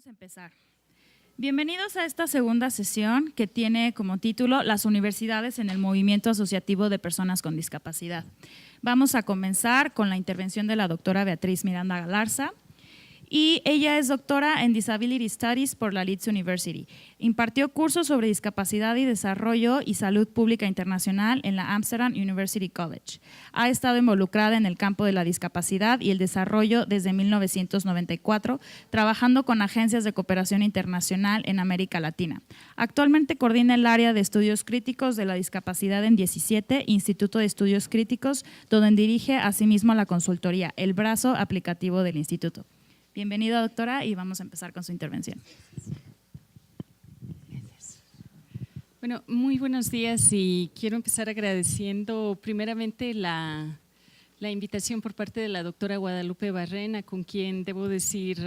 Vamos a empezar. Bienvenidos a esta segunda sesión que tiene como título Las universidades en el movimiento asociativo de personas con discapacidad. Vamos a comenzar con la intervención de la doctora Beatriz Miranda Galarza. Y ella es doctora en Disability Studies por la Leeds University. Impartió cursos sobre discapacidad y desarrollo y salud pública internacional en la Amsterdam University College. Ha estado involucrada en el campo de la discapacidad y el desarrollo desde 1994, trabajando con agencias de cooperación internacional en América Latina. Actualmente coordina el área de estudios críticos de la discapacidad en 17 Instituto de Estudios Críticos, donde dirige asimismo la consultoría, el brazo aplicativo del instituto. Bienvenida, doctora, y vamos a empezar con su intervención. Gracias. Bueno, muy buenos días y quiero empezar agradeciendo primeramente la invitación por parte de la doctora Guadalupe Barrena, con quien debo decir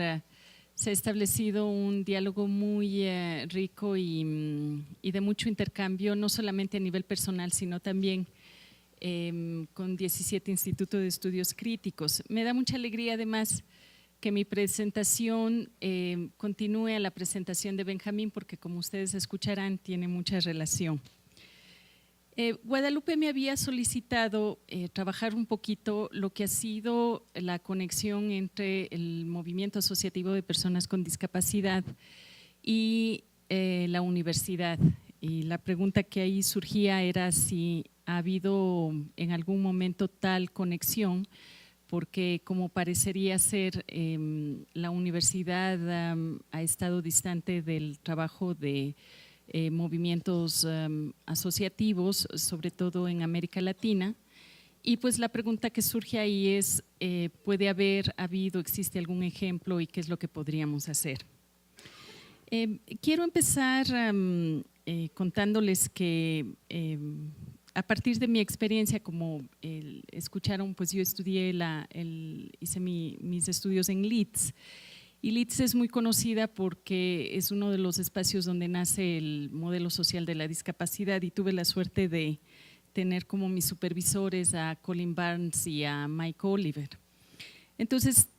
se ha establecido un diálogo muy rico y de mucho intercambio, no solamente a nivel personal, sino también con 17 Institutos de Estudios Críticos. Me da mucha alegría además que mi presentación continúe a la presentación de Benjamín, porque como ustedes escucharán, tiene mucha relación. Guadalupe me había solicitado trabajar un poquito lo que ha sido la conexión entre el movimiento asociativo de personas con discapacidad y la universidad. Y la pregunta que ahí surgía era si ha habido en algún momento tal conexión, porque como parecería ser, la universidad ha estado distante del trabajo de movimientos asociativos, sobre todo en América Latina. Y pues la pregunta que surge ahí es, ¿puede haber habido, existe algún ejemplo y qué es lo que podríamos hacer? Quiero empezar contándoles que a partir de mi experiencia, como escucharon, pues yo estudié, hice mis estudios en Leeds, y Leeds es muy conocida porque es uno de los espacios donde nace el modelo social de la discapacidad, y tuve la suerte de tener como mis supervisores a Colin Barnes y a Mike Oliver. Entonces,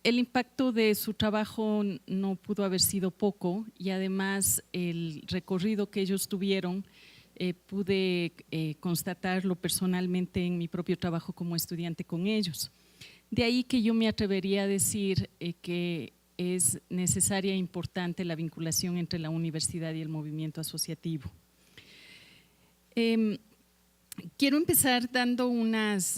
el impacto de su trabajo no pudo haber sido poco, y además el recorrido que ellos tuvieron pude constatarlo personalmente en mi propio trabajo como estudiante con ellos. De ahí que yo me atrevería a decir que es necesaria e importante la vinculación entre la universidad y el movimiento asociativo. Quiero empezar dando unas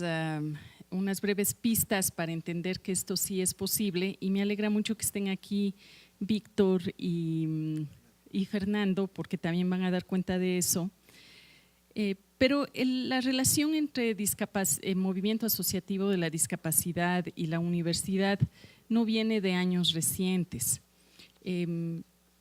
breves pistas para entender que esto sí es posible, y me alegra mucho que estén aquí Víctor y Fernando, porque también van a dar cuenta de eso. Pero la relación entre movimiento asociativo de la discapacidad y la universidad no viene de años recientes.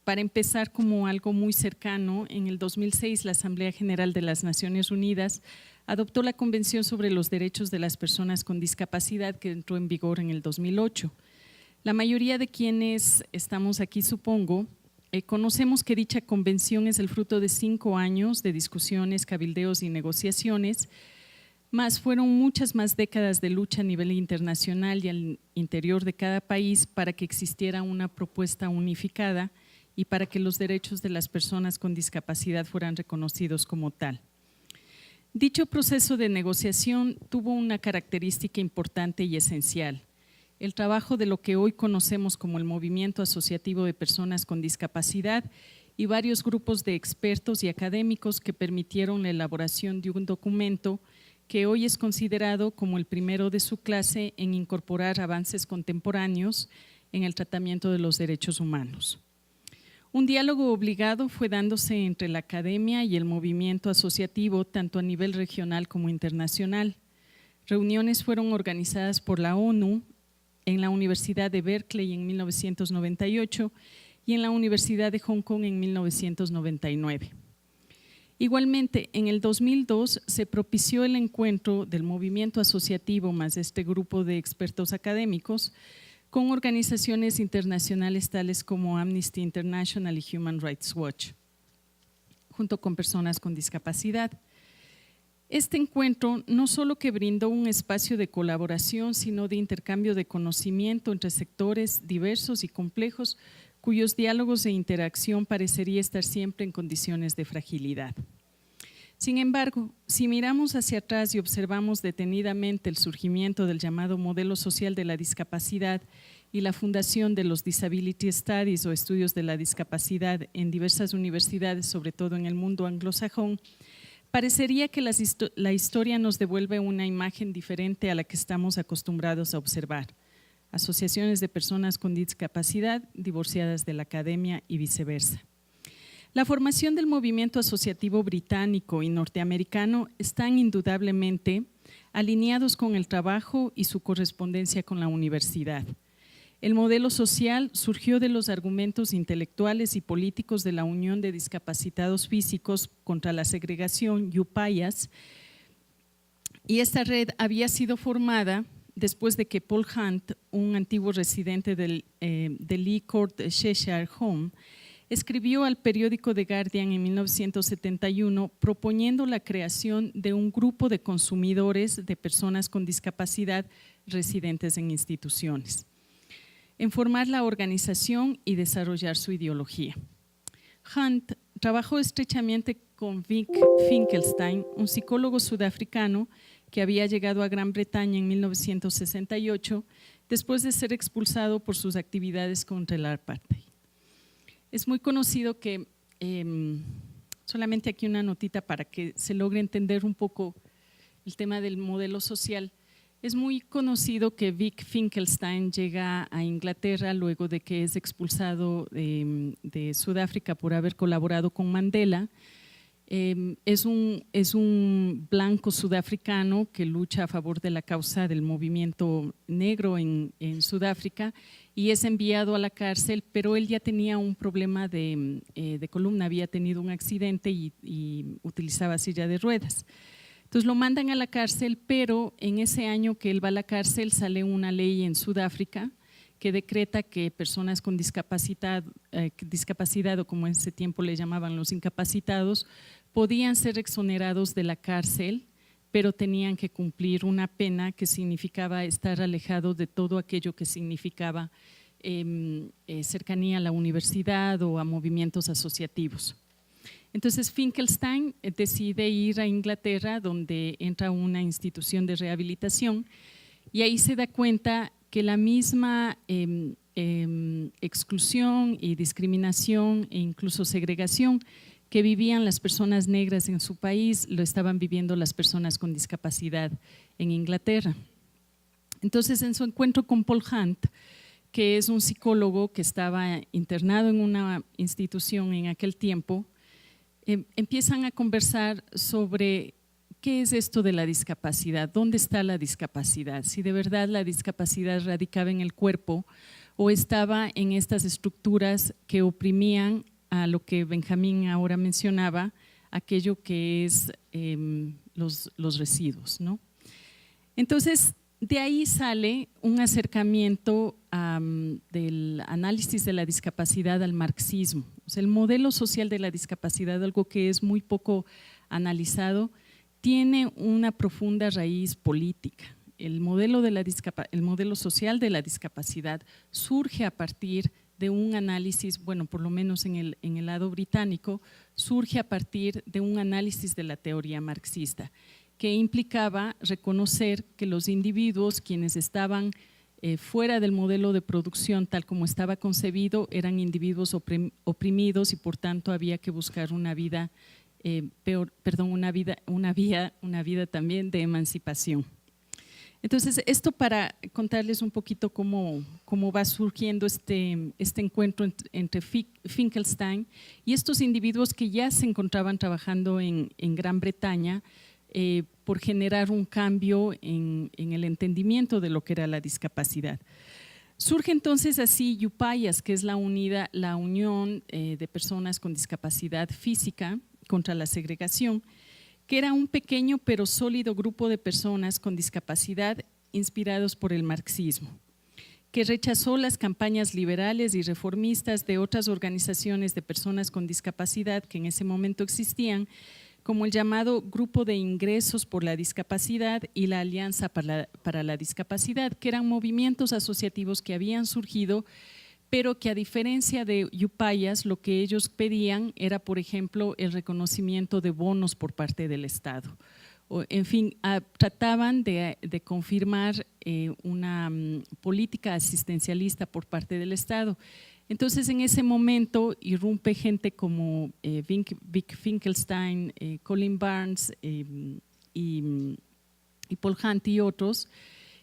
Para empezar, como algo muy cercano, en el 2006 la Asamblea General de las Naciones Unidas adoptó la Convención sobre los Derechos de las Personas con Discapacidad, que entró en vigor en el 2008. La mayoría de quienes estamos aquí, supongo, conocemos que dicha convención es el fruto de 5 años de discusiones, cabildeos y negociaciones, más fueron muchas más décadas de lucha a nivel internacional y al interior de cada país para que existiera una propuesta unificada y para que los derechos de las personas con discapacidad fueran reconocidos como tal. Dicho proceso de negociación tuvo una característica importante y esencial: el trabajo de lo que hoy conocemos como el movimiento asociativo de personas con discapacidad y varios grupos de expertos y académicos que permitieron la elaboración de un documento que hoy es considerado como el primero de su clase en incorporar avances contemporáneos en el tratamiento de los derechos humanos. Un diálogo obligado fue dándose entre la academia y el movimiento asociativo, tanto a nivel regional como internacional. Reuniones fueron organizadas por la ONU en la Universidad de Berkeley en 1998 y en la Universidad de Hong Kong en 1999. Igualmente, en el 2002 se propició el encuentro del movimiento asociativo más este grupo de expertos académicos con organizaciones internacionales tales como Amnesty International y Human Rights Watch, junto con personas con discapacidad. Este encuentro no solo que brindó un espacio de colaboración, sino de intercambio de conocimiento entre sectores diversos y complejos, cuyos diálogos e interacción parecería estar siempre en condiciones de fragilidad. Sin embargo, si miramos hacia atrás y observamos detenidamente el surgimiento del llamado modelo social de la discapacidad y la fundación de los Disability Studies o estudios de la discapacidad en diversas universidades, sobre todo en el mundo anglosajón, parecería que la historia nos devuelve una imagen diferente a la que estamos acostumbrados a observar. Asociaciones de personas con discapacidad divorciadas de la academia y viceversa. La formación del movimiento asociativo británico y norteamericano están indudablemente alineados con el trabajo y su correspondencia con la universidad. El modelo social surgió de los argumentos intelectuales y políticos de la Unión de Discapacitados Físicos contra la Segregación, UPAYAS, y esta red había sido formada después de que Paul Hunt, un antiguo residente del Lee Court Cheshire Home, escribió al periódico The Guardian en 1971 proponiendo la creación de un grupo de consumidores de personas con discapacidad residentes en instituciones, en formar la organización y desarrollar su ideología. Hunt trabajó estrechamente con Vic Finkelstein, un psicólogo sudafricano que había llegado a Gran Bretaña en 1968 después de ser expulsado por sus actividades contra el apartheid. Es muy conocido que, solamente aquí una notita para que se logre entender un poco el tema del modelo social. Es muy conocido que Vic Finkelstein llega a Inglaterra luego de que es expulsado de Sudáfrica por haber colaborado con Mandela. Es un blanco sudafricano que lucha a favor de la causa del movimiento negro en Sudáfrica y es enviado a la cárcel, pero él ya tenía un problema de columna, había tenido un accidente y utilizaba silla de ruedas. Entonces lo mandan a la cárcel, pero en ese año que él va a la cárcel sale una ley en Sudáfrica que decreta que personas con discapacidad o como en ese tiempo le llamaban los incapacitados, podían ser exonerados de la cárcel, pero tenían que cumplir una pena que significaba estar alejados de todo aquello que significaba cercanía a la universidad o a movimientos asociativos. Entonces Finkelstein decide ir a Inglaterra, donde entra a una institución de rehabilitación y ahí se da cuenta que la misma exclusión y discriminación e incluso segregación que vivían las personas negras en su país, lo estaban viviendo las personas con discapacidad en Inglaterra. Entonces, en su encuentro con Paul Hunt, que es un psicólogo que estaba internado en una institución en aquel tiempo, empiezan a conversar sobre qué es esto de la discapacidad, dónde está la discapacidad, si de verdad la discapacidad radicaba en el cuerpo o estaba en estas estructuras que oprimían a lo que Benjamín ahora mencionaba, aquello que es los residuos, ¿no? Entonces, de ahí sale un acercamiento del análisis de la discapacidad al marxismo. O sea, el modelo social de la discapacidad, algo que es muy poco analizado, tiene una profunda raíz política. El modelo social de la discapacidad surge a partir de un análisis, bueno, por lo menos en el lado británico, surge a partir de un análisis de la teoría marxista, que implicaba reconocer que los individuos, quienes estaban fuera del modelo de producción tal como estaba concebido, eran individuos oprimidos y por tanto había que buscar una vida una vida también de emancipación. Entonces, esto para contarles un poquito cómo va surgiendo este encuentro entre Finkelstein y estos individuos que ya se encontraban trabajando en Gran Bretaña por generar un cambio en el entendimiento de lo que era la discapacidad. Surge entonces así UPAYAS, que es la Unión de Personas con Discapacidad Física contra la Segregación, que era un pequeño pero sólido grupo de personas con discapacidad inspirados por el marxismo, que rechazó las campañas liberales y reformistas de otras organizaciones de personas con discapacidad que en ese momento existían, como el llamado Grupo de Ingresos por la Discapacidad y la Alianza para la Discapacidad, que eran movimientos asociativos que habían surgido, pero que a diferencia de Yupayas, lo que ellos pedían era, por ejemplo, el reconocimiento de bonos por parte del Estado. En fin, trataban de confirmar una política asistencialista por parte del Estado. Entonces, en ese momento irrumpe gente como Vic Finkelstein, Colin Barnes y Paul Hunt y otros,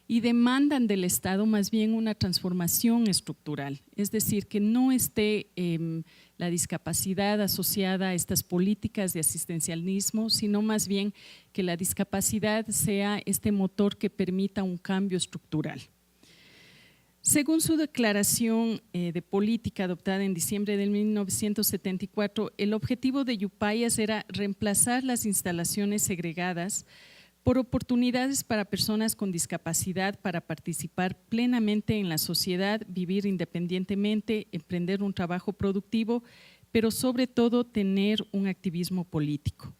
y demandan del Estado más bien una transformación estructural, es decir, que no esté la discapacidad asociada a estas políticas de asistencialismo, sino más bien que la discapacidad sea este motor que permita un cambio estructural. Según su declaración de política adoptada en diciembre de 1974, el objetivo de Yupayas era reemplazar las instalaciones segregadas por oportunidades para personas con discapacidad para participar plenamente en la sociedad, vivir independientemente, emprender un trabajo productivo, pero sobre todo tener un activismo político.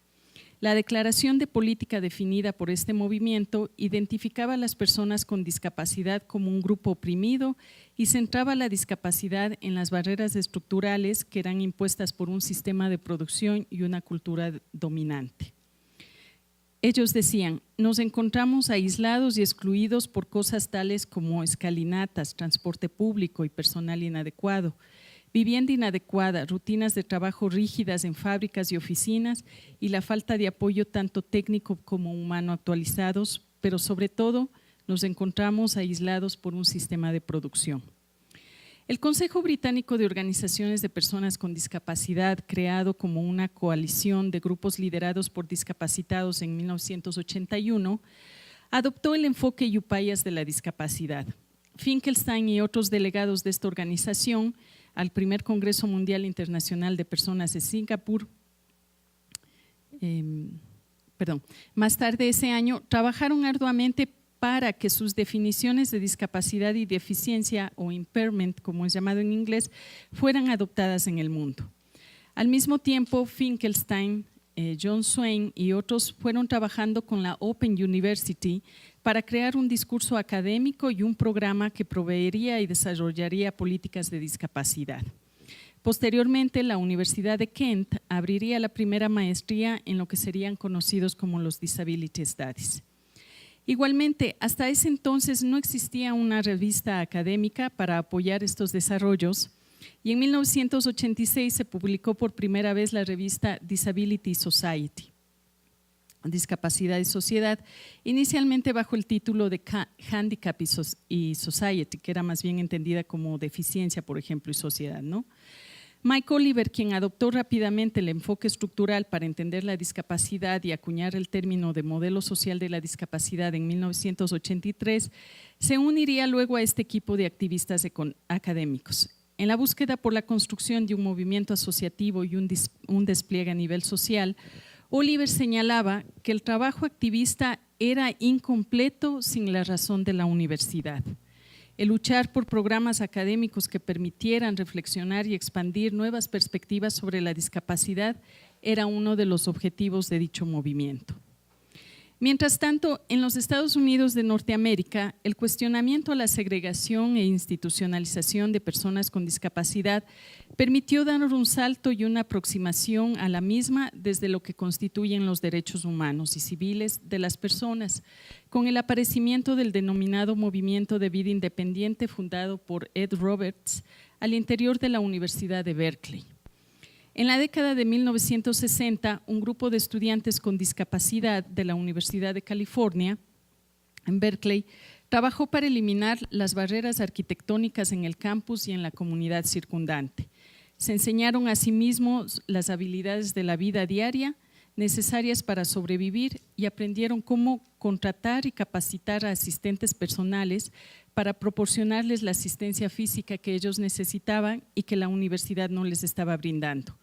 La declaración de política definida por este movimiento identificaba a las personas con discapacidad como un grupo oprimido y centraba la discapacidad en las barreras estructurales que eran impuestas por un sistema de producción y una cultura dominante. Ellos decían, nos encontramos aislados y excluidos por cosas tales como escalinatas, transporte público y personal inadecuado, vivienda inadecuada, rutinas de trabajo rígidas en fábricas y oficinas y la falta de apoyo tanto técnico como humano actualizados, pero sobre todo nos encontramos aislados por un sistema de producción. El Consejo Británico de Organizaciones de Personas con Discapacidad, creado como una coalición de grupos liderados por discapacitados en 1981, adoptó el enfoque Yupayas de la discapacidad. Finkelstein y otros delegados de esta organización al primer Congreso Mundial Internacional de Personas de Singapur, más tarde ese año, trabajaron arduamente para que sus definiciones de discapacidad y deficiencia o impairment, como es llamado en inglés, fueran adoptadas en el mundo. Al mismo tiempo, Finkelstein, John Swain y otros fueron trabajando con la Open University para crear un discurso académico y un programa que proveería y desarrollaría políticas de discapacidad. Posteriormente, la Universidad de Kent abriría la primera maestría en lo que serían conocidos como los Disability Studies. Igualmente, hasta ese entonces no existía una revista académica para apoyar estos desarrollos y en 1986 se publicó por primera vez la revista Disability Society, Discapacidad y Sociedad, inicialmente bajo el título de Handicap y Society, que era más bien entendida como deficiencia, por ejemplo, y sociedad, ¿no? Mike Oliver, quien adoptó rápidamente el enfoque estructural para entender la discapacidad y acuñar el término de modelo social de la discapacidad en 1983, se uniría luego a este equipo de activistas académicos. En la búsqueda por la construcción de un movimiento asociativo y un despliegue a nivel social, Oliver señalaba que el trabajo activista era incompleto sin la razón de la universidad. El luchar por programas académicos que permitieran reflexionar y expandir nuevas perspectivas sobre la discapacidad era uno de los objetivos de dicho movimiento. Mientras tanto, en los Estados Unidos de Norteamérica, el cuestionamiento a la segregación e institucionalización de personas con discapacidad permitió dar un salto y una aproximación a la misma desde lo que constituyen los derechos humanos y civiles de las personas, con el aparecimiento del denominado Movimiento de Vida Independiente fundado por Ed Roberts al interior de la Universidad de Berkeley. En la década de 1960, un grupo de estudiantes con discapacidad de la Universidad de California, en Berkeley, trabajó para eliminar las barreras arquitectónicas en el campus y en la comunidad circundante. Se enseñaron a sí mismos las habilidades de la vida diaria necesarias para sobrevivir y aprendieron cómo contratar y capacitar a asistentes personales para proporcionarles la asistencia física que ellos necesitaban y que la universidad no les estaba brindando.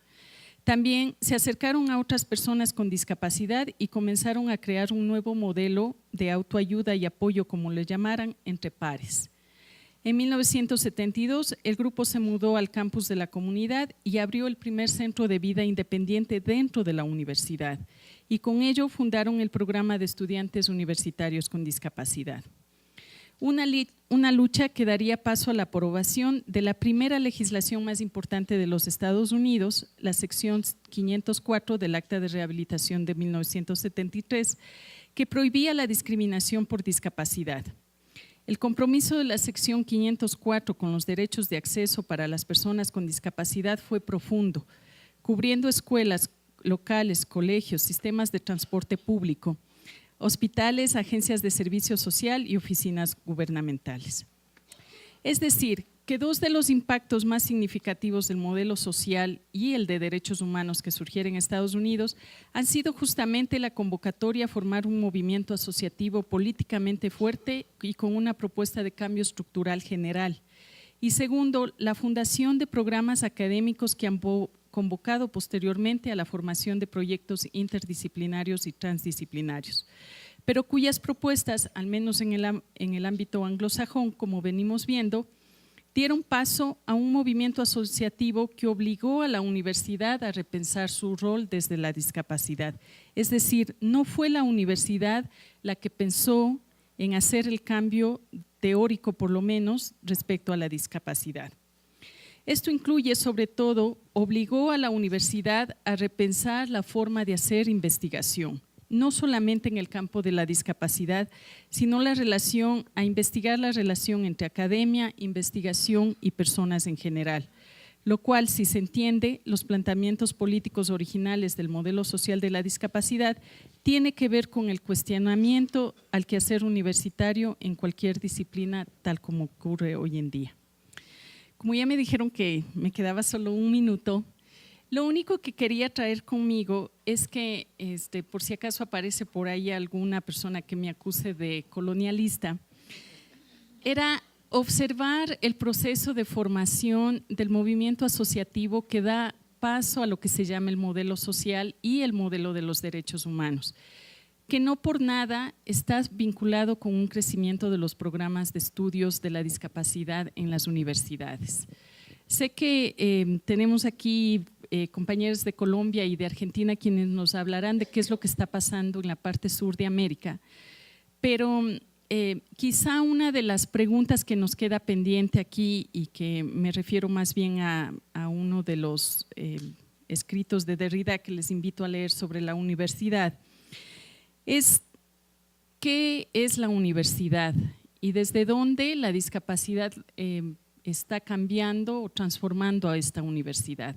También se acercaron a otras personas con discapacidad y comenzaron a crear un nuevo modelo de autoayuda y apoyo, como le llamaran, entre pares. En 1972, el grupo se mudó al campus de la comunidad y abrió el primer centro de vida independiente dentro de la universidad, y con ello fundaron el programa de estudiantes universitarios con discapacidad. Una lucha que daría paso a la aprobación de la primera legislación más importante de los Estados Unidos, la sección 504 del Acta de Rehabilitación de 1973, que prohibía la discriminación por discapacidad. El compromiso de la sección 504 con los derechos de acceso para las personas con discapacidad fue profundo, cubriendo escuelas, locales, colegios, sistemas de transporte público, hospitales, agencias de servicio social y oficinas gubernamentales. Es decir, que dos de los impactos más significativos del modelo social y el de derechos humanos que surgieron en Estados Unidos han sido justamente la convocatoria a formar un movimiento asociativo políticamente fuerte y con una propuesta de cambio estructural general. Y segundo, la fundación de programas académicos que han convocado posteriormente a la formación de proyectos interdisciplinarios y transdisciplinarios, pero cuyas propuestas, al menos en el ámbito anglosajón, como venimos viendo, dieron paso a un movimiento asociativo que obligó a la universidad a repensar su rol desde la discapacidad. Es decir, no fue la universidad la que pensó en hacer el cambio teórico, por lo menos, respecto a la discapacidad. Esto incluye, sobre todo, obligó a la universidad a repensar la forma de hacer investigación, no solamente en el campo de la discapacidad, sino a investigar la relación entre academia, investigación y personas en general, lo cual, si se entiende, los planteamientos políticos originales del modelo social de la discapacidad tiene que ver con el cuestionamiento al quehacer universitario en cualquier disciplina, tal como ocurre hoy en día. Como ya me dijeron que me quedaba solo un minuto, lo único que quería traer conmigo es que, por si acaso aparece por ahí alguna persona que me acuse de colonialista, era observar el proceso de formación del movimiento asociativo que da paso a lo que se llama el modelo social y el modelo de los derechos humanos, que no por nada está vinculado con un crecimiento de los programas de estudios de la discapacidad en las universidades. Sé que tenemos aquí compañeros de Colombia y de Argentina quienes nos hablarán de qué es lo que está pasando en la parte sur de América, pero quizá una de las preguntas que nos queda pendiente aquí, y que me refiero más bien a uno de los escritos de Derrida que les invito a leer sobre la universidad, es ¿qué es la universidad? Y desde dónde la discapacidad está cambiando o transformando a esta universidad.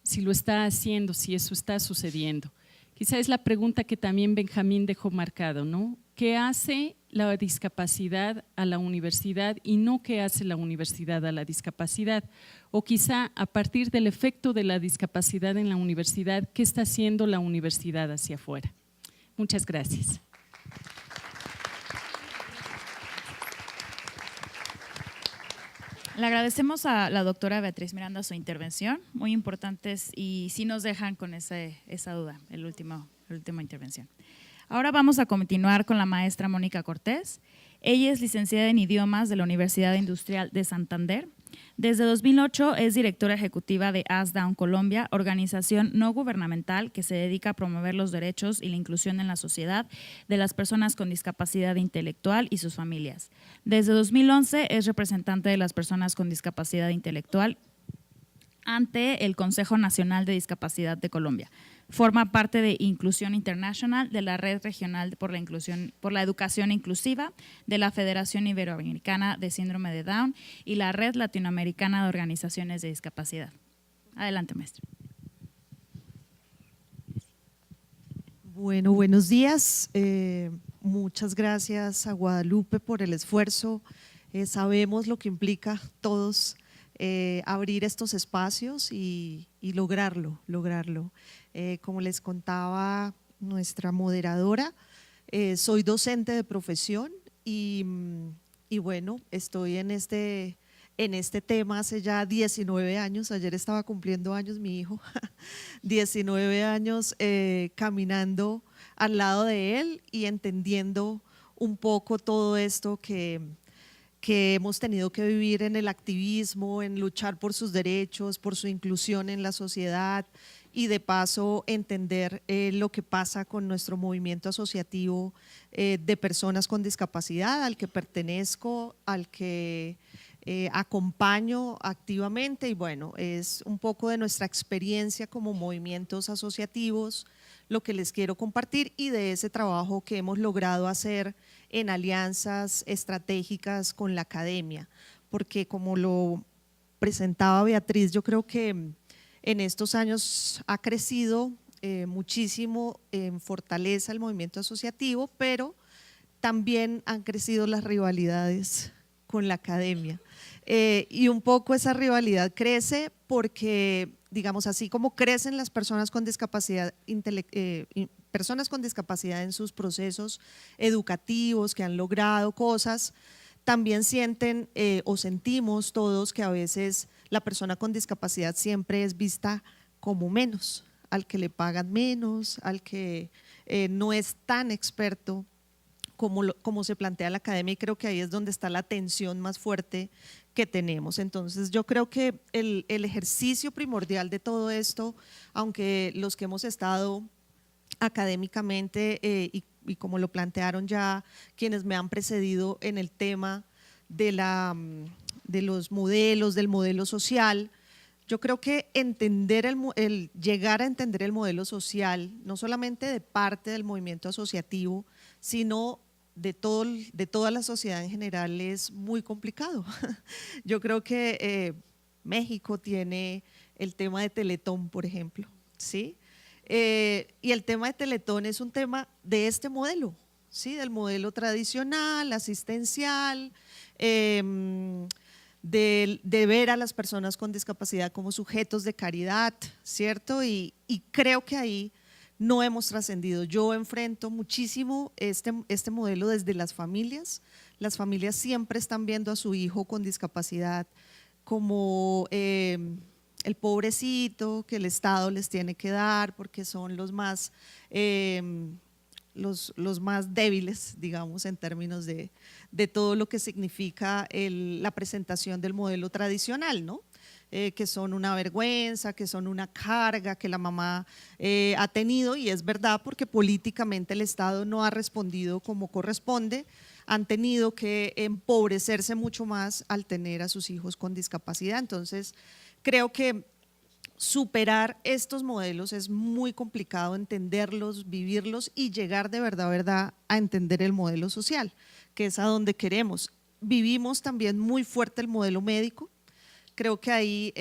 Si lo está haciendo, si eso está sucediendo. Quizá es la pregunta que también Benjamín dejó marcado, ¿no? ¿Qué hace la discapacidad a la universidad y no qué hace la universidad a la discapacidad? O quizá a partir del efecto de la discapacidad en la universidad, ¿qué está haciendo la universidad hacia afuera? Muchas gracias. Le agradecemos a la doctora Beatriz Miranda su intervención, muy importantes, y sí nos dejan con esa duda, la última intervención. Ahora vamos a continuar con la maestra Mónica Cortés. Ella es licenciada en idiomas de la Universidad Industrial de Santander. Desde 2008 es directora ejecutiva de ASDAUN Colombia, organización no gubernamental que se dedica a promover los derechos y la inclusión en la sociedad de las personas con discapacidad intelectual y sus familias. Desde 2011 es representante de las personas con discapacidad intelectual ante el Consejo Nacional de Discapacidad de Colombia. Forma parte de Inclusión International, de la Red Regional por la Educación Inclusiva, de la Federación Iberoamericana de Síndrome de Down y la Red Latinoamericana de Organizaciones de Discapacidad. Adelante, maestra. Bueno, buenos días. Muchas gracias a Guadalupe por el esfuerzo. Sabemos lo que implica todos abrir estos espacios y lograrlo. Como les contaba nuestra moderadora, soy docente de profesión y bueno, estoy en este tema hace ya 19 años, ayer estaba cumpliendo años mi hijo, 19 años caminando al lado de él y entendiendo un poco todo esto que que hemos tenido que vivir en el activismo, en luchar por sus derechos, por su inclusión en la sociedad y de paso entender lo que pasa con nuestro movimiento asociativo de personas con discapacidad, al que pertenezco, al que acompaño activamente, y bueno, es un poco de nuestra experiencia como movimientos asociativos lo que les quiero compartir y de ese trabajo que hemos logrado hacer en alianzas estratégicas con la academia, porque como lo presentaba Beatriz, yo creo que en estos años ha crecido muchísimo en fortaleza el movimiento asociativo, pero también han crecido las rivalidades con la academia. Y un poco esa rivalidad crece porque, digamos, así como crecen las personas con discapacidad en sus procesos educativos, que han logrado cosas, también sienten o sentimos todos que a veces la persona con discapacidad siempre es vista como menos, al que le pagan menos, al que no es tan experto como se plantea la academia, y creo que ahí es donde está la tensión más fuerte que tenemos. Entonces yo creo que el ejercicio primordial de todo esto, aunque los que hemos estado académicamente y como lo plantearon ya quienes me han precedido en el tema de los modelos, del modelo social, yo creo que llegar a entender el modelo social, no solamente de parte del movimiento asociativo, sino de toda la sociedad en general, es muy complicado. Yo creo que México tiene el tema de Teletón, por ejemplo, ¿sí? Y el tema de Teletón es un tema de este modelo, ¿sí? Del modelo tradicional, asistencial, de ver a las personas con discapacidad como sujetos de caridad, ¿cierto? Y creo que ahí no hemos trascendido. Yo enfrento muchísimo este modelo desde las familias. Las familias siempre están viendo a su hijo con discapacidad como el pobrecito que el Estado les tiene que dar porque son los más débiles, digamos, en términos de todo lo que significa la presentación del modelo tradicional, ¿no? Que son una vergüenza, que son una carga que la mamá ha tenido, y es verdad porque políticamente el Estado no ha respondido como corresponde, han tenido que empobrecerse mucho más al tener a sus hijos con discapacidad. Entonces creo que superar estos modelos es muy complicado, entenderlos, vivirlos y llegar de verdad a entender el modelo social, que es a donde queremos. Vivimos también muy fuerte el modelo médico. Creo que ahí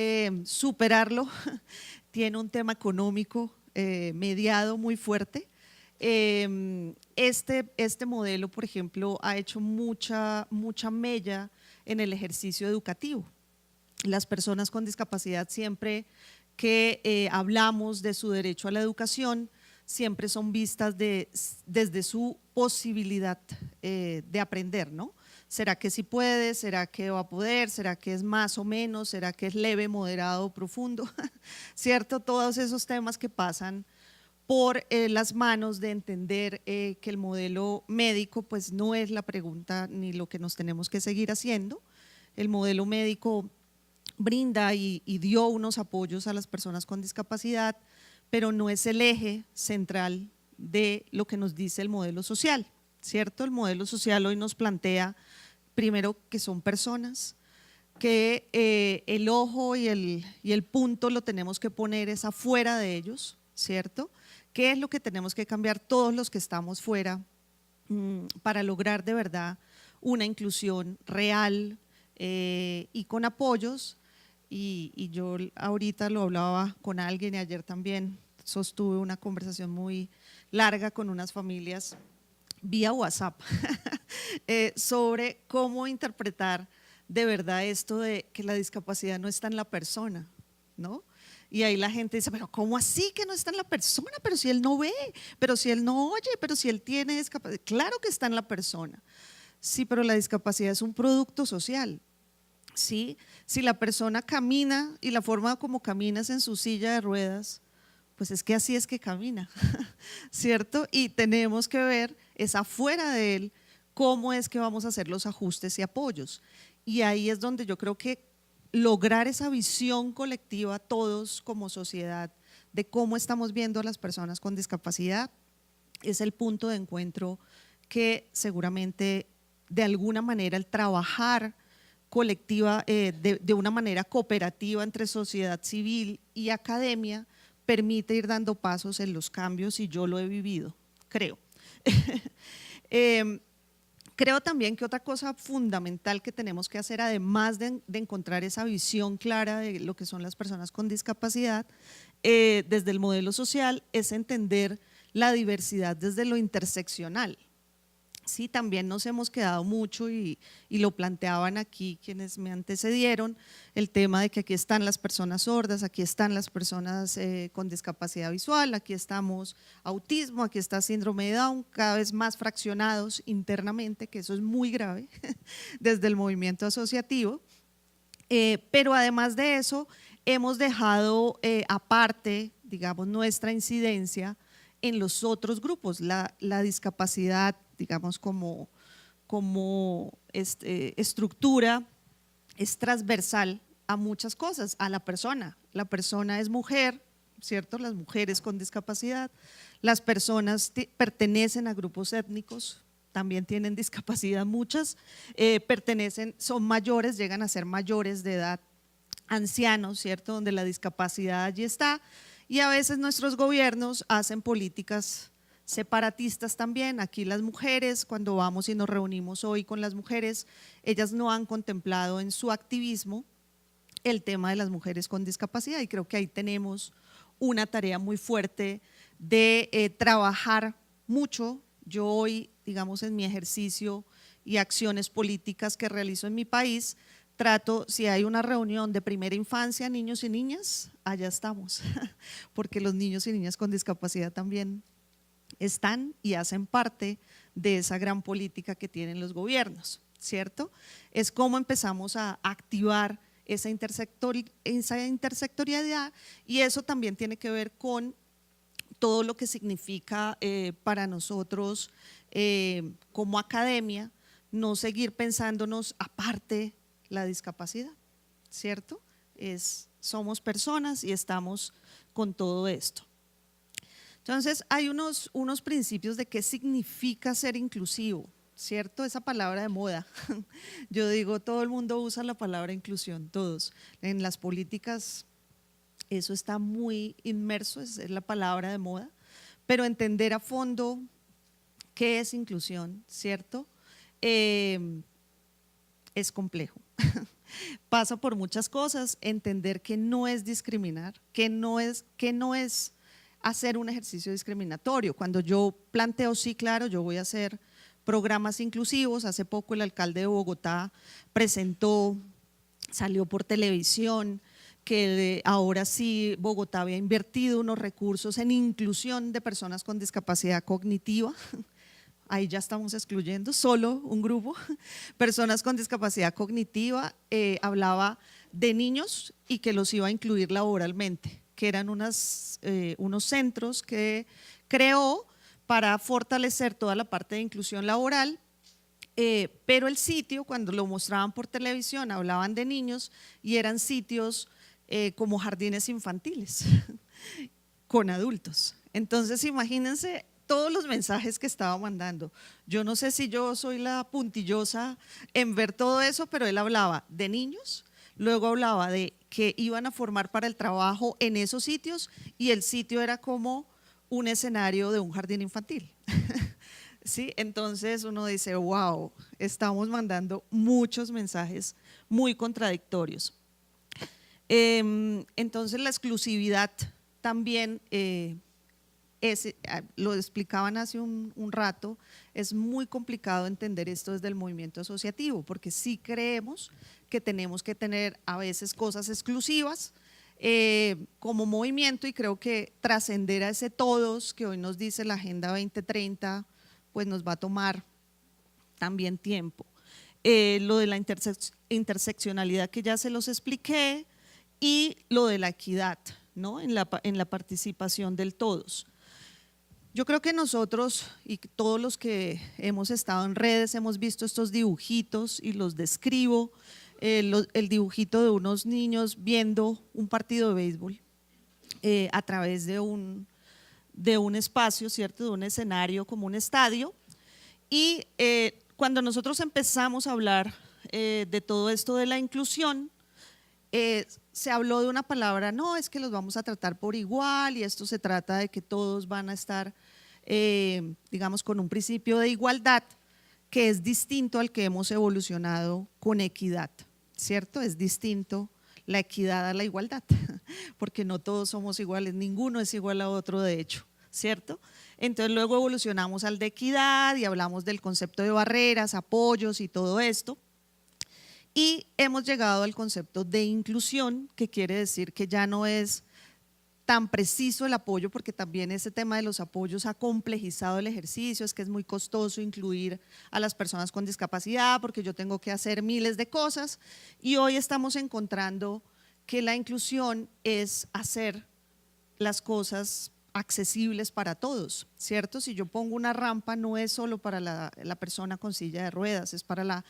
superarlo tiene un tema económico mediado muy fuerte. Este modelo, por ejemplo, ha hecho mucha mella en el ejercicio educativo. Las personas con discapacidad, siempre que hablamos de su derecho a la educación, siempre son vistas desde su posibilidad de aprender, ¿no? ¿Será que sí puede? ¿Será que va a poder? ¿Será que es más o menos? ¿Será que es leve, moderado, profundo? ¿Cierto? Todos esos temas que pasan por las manos de entender que el modelo médico pues no es la pregunta ni lo que nos tenemos que seguir haciendo. El modelo médico brinda y dio unos apoyos a las personas con discapacidad, pero no es el eje central de lo que nos dice el modelo social, ¿cierto? El modelo social hoy nos plantea primero que son personas, que el ojo y el punto lo tenemos que poner es afuera de ellos, ¿cierto? ¿Qué es lo que tenemos que cambiar todos los que estamos fuera para lograr de verdad una inclusión real y con apoyos? Y yo ahorita lo hablaba con alguien y ayer también sostuve una conversación muy larga con unas familias vía WhatsApp sobre cómo interpretar de verdad esto de que la discapacidad no está en la persona, ¿no? Y ahí la gente dice, pero ¿cómo así que no está en la persona? Pero si él no ve, pero si él no oye, pero si él tiene discapacidad. Claro que está en la persona. Sí, pero la discapacidad es un producto social. ¿Sí? Si la persona camina y la forma como camina es en su silla de ruedas, pues es que así es que camina, ¿cierto? Y tenemos que ver es afuera de él cómo es que vamos a hacer los ajustes y apoyos. Y ahí es donde yo creo que lograr esa visión colectiva todos como sociedad de cómo estamos viendo a las personas con discapacidad es el punto de encuentro que seguramente de alguna manera el trabajar colectiva, de una manera cooperativa entre sociedad civil y academia, permite ir dando pasos en los cambios y yo lo he vivido, creo. Creo también que otra cosa fundamental que tenemos que hacer, además de encontrar esa visión clara de lo que son las personas con discapacidad, desde el modelo social, es entender la diversidad desde lo interseccional. Sí, también nos hemos quedado mucho y lo planteaban aquí quienes me antecedieron, el tema de que aquí están las personas sordas, aquí están las personas con discapacidad visual, aquí estamos autismo, aquí está síndrome de Down, cada vez más fraccionados internamente, que eso es muy grave desde el movimiento asociativo, pero además de eso hemos dejado aparte, digamos, nuestra incidencia en los otros grupos, la discapacidad, digamos, como estructura es transversal a muchas cosas, a la persona. La persona es mujer, ¿cierto? Las mujeres con discapacidad, las personas pertenecen a grupos étnicos, también tienen discapacidad muchas, son mayores, llegan a ser mayores de edad, ancianos, ¿cierto? Donde la discapacidad allí está. Y a veces nuestros gobiernos hacen políticas separatistas también. Aquí las mujeres, cuando vamos y nos reunimos hoy con las mujeres, ellas no han contemplado en su activismo el tema de las mujeres con discapacidad y creo que ahí tenemos una tarea muy fuerte de trabajar mucho. Yo hoy, digamos, en mi ejercicio y acciones políticas que realizo en mi país, trato, si hay una reunión de primera infancia, niños y niñas, allá estamos, porque los niños y niñas con discapacidad también están y hacen parte de esa gran política que tienen los gobiernos, ¿cierto? Es cómo empezamos a activar esa intersectorialidad y eso también tiene que ver con todo lo que significa para nosotros como academia no seguir pensándonos aparte la discapacidad, ¿cierto? Somos personas y estamos con todo esto. Entonces, hay unos principios de qué significa ser inclusivo, ¿cierto? Esa palabra de moda. Yo digo, todo el mundo usa la palabra inclusión, todos. En las políticas eso está muy inmerso, es la palabra de moda, pero entender a fondo qué es inclusión, ¿cierto? Es complejo. Pasa por muchas cosas, entender que no es discriminar, que no es hacer un ejercicio discriminatorio. Cuando yo planteo, sí, claro, yo voy a hacer programas inclusivos, hace poco el alcalde de Bogotá presentó, salió por televisión, que ahora sí Bogotá había invertido unos recursos en inclusión de personas con discapacidad cognitiva. Ahí ya estamos excluyendo solo un grupo, personas con discapacidad cognitiva, hablaba de niños y que los iba a incluir laboralmente, que eran unos centros que creó para fortalecer toda la parte de inclusión laboral, pero el sitio, cuando lo mostraban por televisión, hablaban de niños y eran sitios como jardines infantiles con adultos. Entonces, imagínense todos los mensajes que estaba mandando. Yo no sé si yo soy la puntillosa en ver todo eso, pero él hablaba de niños, luego hablaba de que iban a formar para el trabajo en esos sitios y el sitio era como un escenario de un jardín infantil. ¿Sí? Entonces uno dice, wow, estamos mandando muchos mensajes muy contradictorios. Entonces la exclusividad también lo explicaban hace un rato, es muy complicado entender esto desde el movimiento asociativo, porque sí creemos que tenemos que tener a veces cosas exclusivas como movimiento y creo que trascender a ese todos que hoy nos dice la Agenda 2030, pues nos va a tomar también tiempo. Lo de la interseccionalidad que ya se los expliqué y lo de la equidad, ¿no? en la participación del todos. Yo creo que nosotros y todos los que hemos estado en redes hemos visto estos dibujitos y los describo, el dibujito de unos niños viendo un partido de béisbol a través de un espacio, ¿cierto? De un escenario como un estadio. Y cuando nosotros empezamos a hablar de todo esto de la inclusión, se habló de una palabra, no, es que los vamos a tratar por igual y esto se trata de que todos van a estar, digamos, con un principio de igualdad que es distinto al que hemos evolucionado con equidad, ¿cierto? Es distinto la equidad a la igualdad, porque no todos somos iguales, ninguno es igual a otro de hecho, ¿cierto? Entonces luego evolucionamos al de equidad y hablamos del concepto de barreras, apoyos y todo esto. Y hemos llegado al concepto de inclusión, que quiere decir que ya no es tan preciso el apoyo, porque también ese tema de los apoyos ha complejizado el ejercicio, es que es muy costoso incluir a las personas con discapacidad, porque yo tengo que hacer miles de cosas, y hoy estamos encontrando que la inclusión es hacer las cosas accesibles para todos, ¿cierto? Si yo pongo una rampa no es solo para la persona con silla de ruedas, es para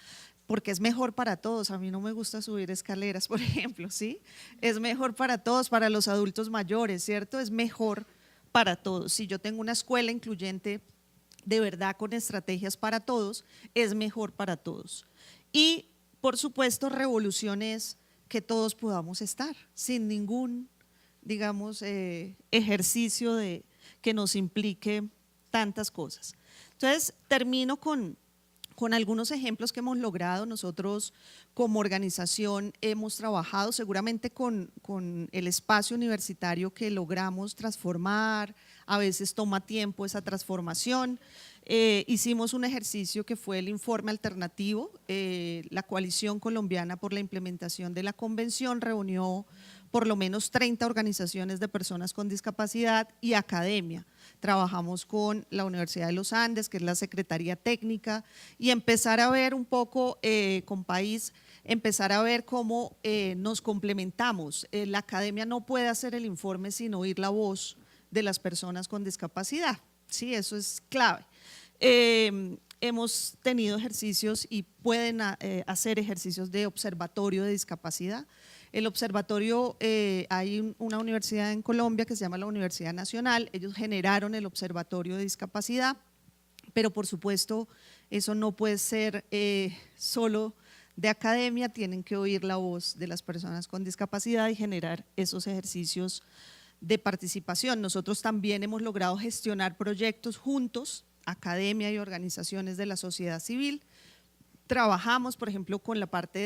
porque es mejor para todos. A mí no me gusta subir escaleras, por ejemplo, ¿sí? Es mejor para todos, para los adultos mayores, ¿cierto? Es mejor para todos. Si yo tengo una escuela incluyente de verdad con estrategias para todos, es mejor para todos. Y por supuesto, revolución es que todos podamos estar sin ningún, digamos, ejercicio que nos implique tantas cosas. Entonces, termino con algunos ejemplos que hemos logrado. Nosotros como organización hemos trabajado seguramente con el espacio universitario que logramos transformar, a veces toma tiempo esa transformación. Hicimos un ejercicio que fue el informe alternativo, la Coalición Colombiana por la Implementación de la Convención reunió por lo menos 30 organizaciones de personas con discapacidad y academia. Trabajamos con la Universidad de los Andes, que es la Secretaría Técnica, y empezar a ver un poco con país, empezar a ver cómo nos complementamos. La academia no puede hacer el informe sin oír la voz de las personas con discapacidad, ¿sí? Eso es clave. Hemos tenido ejercicios y pueden hacer ejercicios de observatorio de discapacidad. El observatorio, hay una universidad en Colombia que se llama la Universidad Nacional, ellos generaron el observatorio de discapacidad, pero por supuesto eso no puede ser solo de academia, tienen que oír la voz de las personas con discapacidad y generar esos ejercicios de participación. Nosotros también hemos logrado gestionar proyectos juntos, academia y organizaciones de la sociedad civil. Trabajamos, por ejemplo, con la parte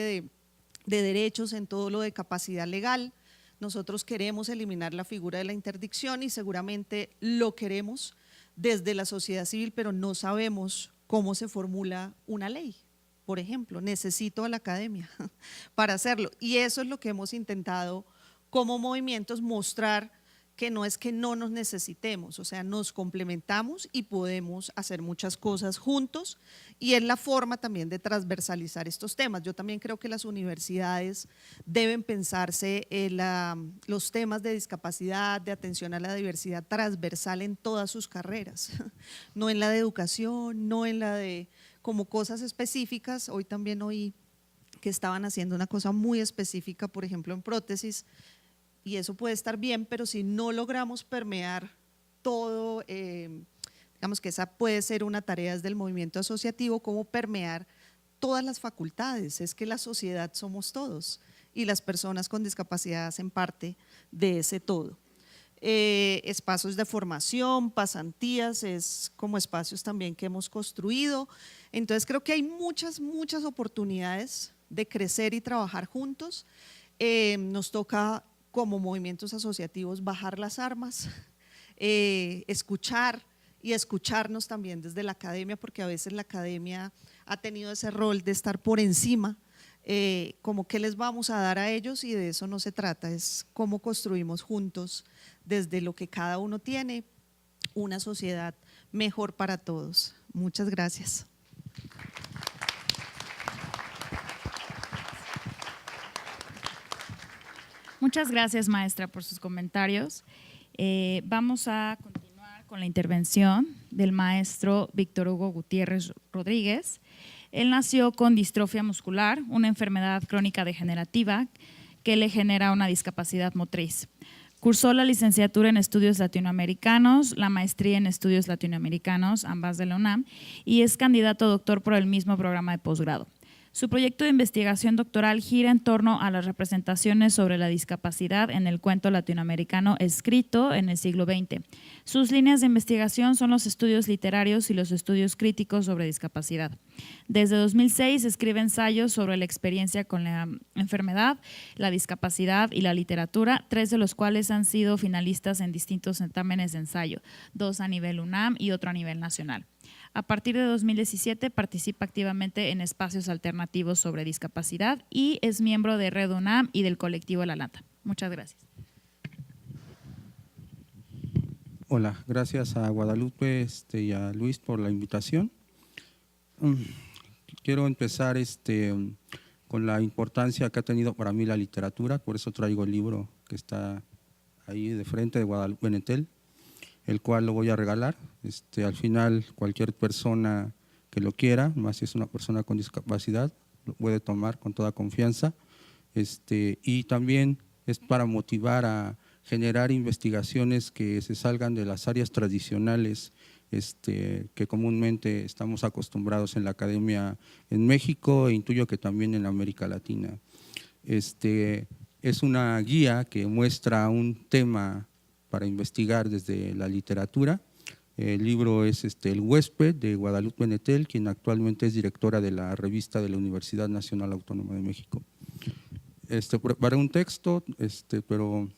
de derechos en todo lo de capacidad legal. Nosotros queremos eliminar la figura de la interdicción y seguramente lo queremos desde la sociedad civil, pero no sabemos cómo se formula una ley. Por ejemplo, necesito a la academia para hacerlo, y eso es lo que hemos intentado como movimientos, mostrar que no es que no nos necesitemos, o sea, nos complementamos y podemos hacer muchas cosas juntos, y es la forma también de transversalizar estos temas. Yo también creo que las universidades deben pensarse los temas de discapacidad, de atención a la diversidad transversal en todas sus carreras, no en la de educación, no en la de como cosas específicas. Hoy también oí que estaban haciendo una cosa muy específica, por ejemplo en prótesis, y eso puede estar bien, pero si no logramos permear todo, digamos que esa puede ser una tarea desde el movimiento asociativo, cómo permear todas las facultades. Es que la sociedad somos todos y las personas con discapacidad hacen parte de ese todo. Espacios de formación, pasantías, es como espacios también que hemos construido. Entonces creo que hay muchas oportunidades de crecer y trabajar juntos. Nos toca como movimientos asociativos bajar las armas, escuchar y escucharnos también desde la academia, porque a veces la academia ha tenido ese rol de estar por encima, como qué les vamos a dar a ellos, y de eso no se trata, es cómo construimos juntos desde lo que cada uno tiene una sociedad mejor para todos. Muchas gracias. Muchas gracias, maestra, por sus comentarios. Vamos a continuar con con la intervención del maestro Víctor Hugo Gutiérrez Rodríguez. Él nació con distrofia muscular, una enfermedad crónica degenerativa que le genera una discapacidad motriz. Cursó la licenciatura en Estudios Latinoamericanos, la maestría en Estudios Latinoamericanos, ambas de la UNAM, y es candidato a doctor por el mismo programa de posgrado. Su proyecto de investigación doctoral gira en torno a las representaciones sobre la discapacidad en el cuento latinoamericano escrito en el siglo XX. Sus líneas de investigación son los estudios literarios y los estudios críticos sobre discapacidad. Desde 2006 escribe ensayos sobre la experiencia con la enfermedad, la discapacidad y la literatura, 3 de los cuales han sido finalistas en distintos certámenes de ensayo, 2 a nivel UNAM y otro a nivel nacional. A partir de 2017 participa activamente en espacios alternativos sobre discapacidad y es miembro de Red UNAM y del colectivo La Lata. Muchas gracias. Hola, gracias a Guadalupe y a Luis por la invitación. Quiero empezar con la importancia que ha tenido para mí la literatura, por eso traigo el libro que está ahí de frente de Guadalupe Nettel, el cual lo voy a regalar. Al final, cualquier persona que lo quiera, más si es una persona con discapacidad, lo puede tomar con toda confianza. Y también es para motivar a generar investigaciones que se salgan de las áreas tradicionales que comúnmente estamos acostumbrados en la academia en México e intuyo que también en América Latina. Es una guía que muestra un tema para investigar desde la literatura. El libro es El huésped, de Guadalupe Nettel, quien actualmente es directora de la revista de la Universidad Nacional Autónoma de México. Preparé un texto, pero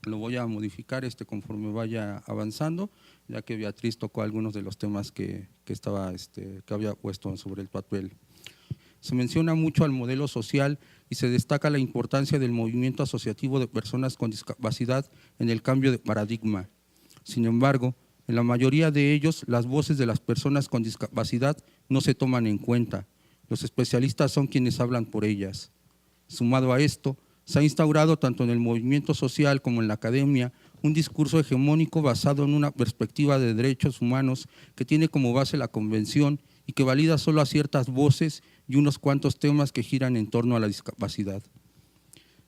lo voy a modificar conforme vaya avanzando, ya que Beatriz tocó algunos de los temas que había puesto sobre el papel. Se menciona mucho al modelo social y se destaca la importancia del movimiento asociativo de personas con discapacidad en el cambio de paradigma. Sin embargo, en la mayoría de ellos, las voces de las personas con discapacidad no se toman en cuenta. Los especialistas son quienes hablan por ellas. Sumado a esto, se ha instaurado tanto en el movimiento social como en la academia un discurso hegemónico basado en una perspectiva de derechos humanos que tiene como base la Convención y que valida solo a ciertas voces y unos cuantos temas que giran en torno a la discapacidad.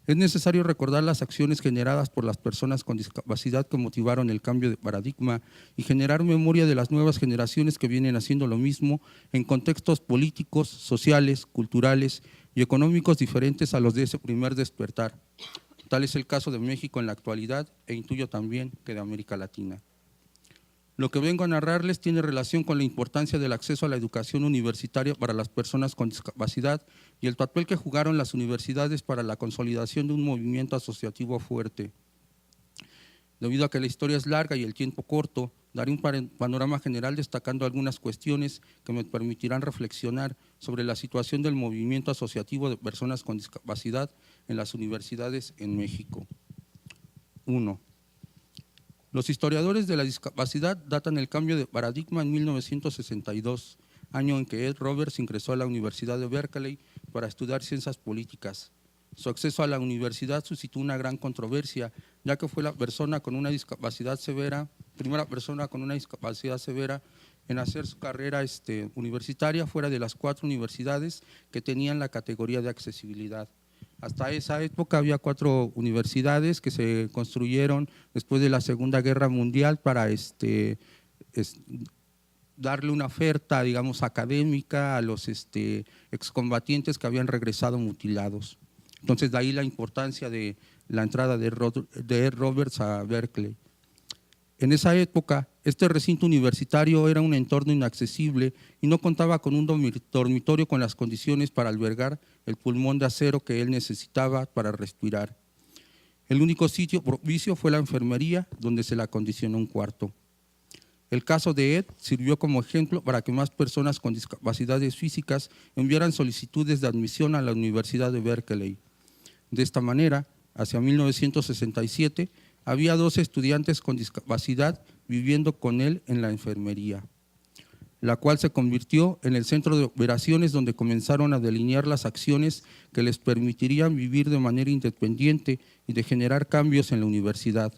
Es necesario recordar las acciones generadas por las personas con discapacidad que motivaron el cambio de paradigma y generar memoria de las nuevas generaciones que vienen haciendo lo mismo en contextos políticos, sociales, culturales y económicos diferentes a los de ese primer despertar. Tal es el caso de México en la actualidad e intuyo también que de América Latina. Lo que vengo a narrarles tiene relación con la importancia del acceso a la educación universitaria para las personas con discapacidad y el papel que jugaron las universidades para la consolidación de un movimiento asociativo fuerte. Debido a que la historia es larga y el tiempo corto, daré un panorama general destacando algunas cuestiones que me permitirán reflexionar sobre la situación del movimiento asociativo de personas con discapacidad en las universidades en México. 1. Los historiadores de la discapacidad datan el cambio de paradigma en 1962, año en que Ed Roberts ingresó a la Universidad de Berkeley para estudiar ciencias políticas. Su acceso a la universidad suscitó una gran controversia, ya que fue la persona con una discapacidad severa, primera persona con una discapacidad severa en hacer su carrera universitaria fuera de las 4 universidades que tenían la categoría de accesibilidad. Hasta esa época había 4 universidades que se construyeron después de la Segunda Guerra Mundial para darle una oferta, digamos, académica a los excombatientes que habían regresado mutilados. Entonces, de ahí la importancia de la entrada de Ed Roberts a Berkeley. En esa época, este recinto universitario era un entorno inaccesible y no contaba con un dormitorio con las condiciones para albergar el pulmón de acero que él necesitaba para respirar. El único sitio propicio fue la enfermería, donde se le acondicionó un cuarto. El caso de Ed sirvió como ejemplo para que más personas con discapacidades físicas enviaran solicitudes de admisión a la Universidad de Berkeley. De esta manera, hacia 1967, había 12 estudiantes con discapacidad viviendo con él en la enfermería, la cual se convirtió en el centro de operaciones donde comenzaron a delinear las acciones que les permitirían vivir de manera independiente y de generar cambios en la universidad.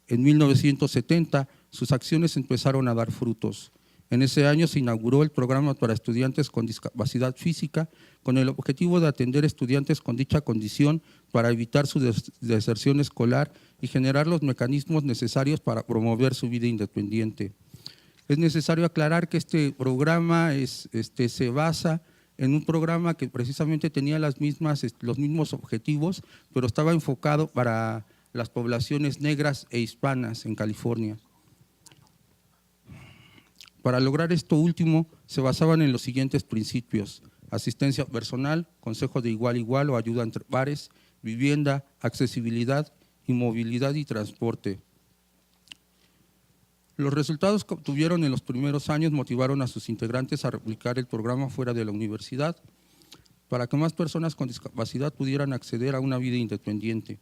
En 1970, sus acciones empezaron a dar frutos. En ese año se inauguró el programa para estudiantes con discapacidad física con el objetivo de atender estudiantes con dicha condición para evitar su deserción escolar y generar los mecanismos necesarios para promover su vida independiente. Es necesario aclarar que este programa se basa en un programa que precisamente tenía los mismos objetivos, pero estaba enfocado para las poblaciones negras e hispanas en California. Para lograr esto último, se basaban en los siguientes principios: asistencia personal, consejo de igual a igual o ayuda entre pares, vivienda, accesibilidad y movilidad y transporte. Los resultados que obtuvieron en los primeros años motivaron a sus integrantes a replicar el programa fuera de la universidad para que más personas con discapacidad pudieran acceder a una vida independiente.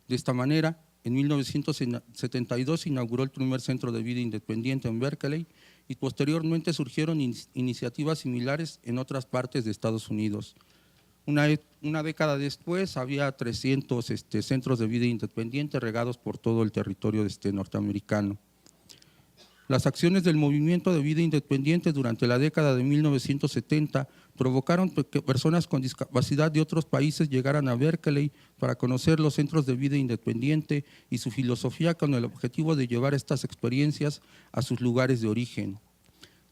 De esta manera, en 1972 se inauguró el primer centro de vida independiente en Berkeley y posteriormente surgieron iniciativas similares en otras partes de Estados Unidos. Una década después había 300 centros de vida independiente regados por todo el territorio norteamericano. Las acciones del movimiento de vida independiente durante la década de 1970 provocaron que personas con discapacidad de otros países llegaran a Berkeley para conocer los centros de vida independiente y su filosofía con el objetivo de llevar estas experiencias a sus lugares de origen.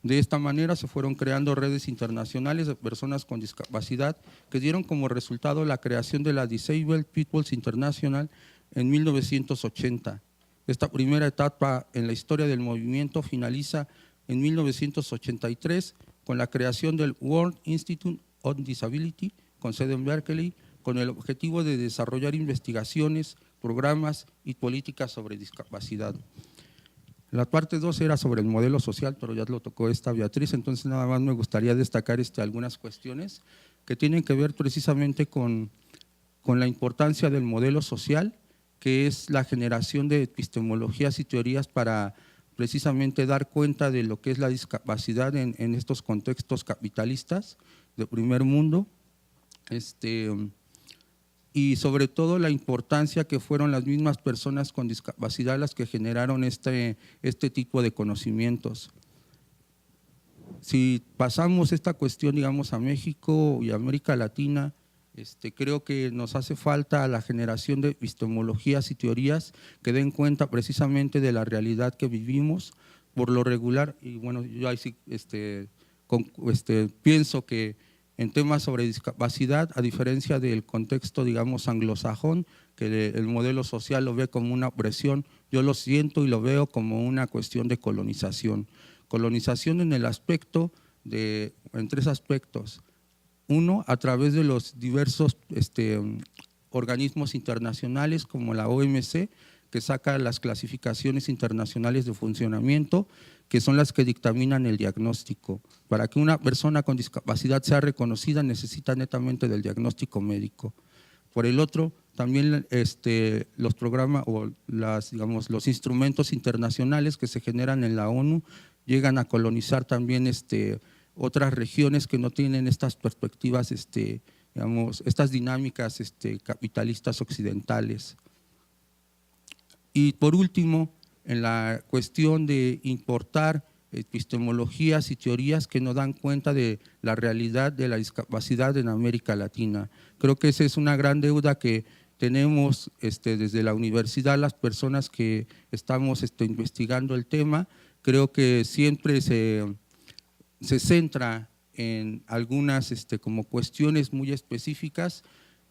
De esta manera se fueron creando redes internacionales de personas con discapacidad que dieron como resultado la creación de la Disabled Peoples International en 1980. Esta primera etapa en la historia del movimiento finaliza en 1983 con la creación del World Institute on Disability, con sede en Berkeley, con el objetivo de desarrollar investigaciones, programas y políticas sobre discapacidad. La parte 2 era sobre el modelo social, pero ya lo tocó Beatriz, entonces nada más me gustaría destacar algunas cuestiones que tienen que ver precisamente con la importancia del modelo social, que es la generación de epistemologías y teorías para precisamente dar cuenta de lo que es la discapacidad en estos contextos capitalistas de primer mundo, y sobre todo la importancia que fueron las mismas personas con discapacidad las que generaron este tipo de conocimientos. Si pasamos esta cuestión, digamos, a México y a América Latina, creo que nos hace falta la generación de epistemologías y teorías que den cuenta precisamente de la realidad que vivimos por lo regular. Y bueno, yo ahí sí pienso que en temas sobre discapacidad, a diferencia del contexto, digamos, anglosajón, que el modelo social lo ve como una opresión, yo lo siento y lo veo como una cuestión de colonización. Colonización en el aspecto en tres aspectos. Uno, a través de los diversos organismos internacionales como la OMC, que saca las clasificaciones internacionales de funcionamiento, que son las que dictaminan el diagnóstico. Para que una persona con discapacidad sea reconocida necesita netamente del diagnóstico médico. Por el otro, también los programas o los instrumentos internacionales que se generan en la ONU llegan a colonizar también otras regiones que no tienen estas perspectivas, estas dinámicas capitalistas occidentales. Y por último, en la cuestión de importar epistemologías y teorías que no dan cuenta de la realidad de la discapacidad en América Latina. Creo que esa es una gran deuda que tenemos desde la universidad, las personas que estamos investigando el tema. Creo que siempre se centra en algunas como cuestiones muy específicas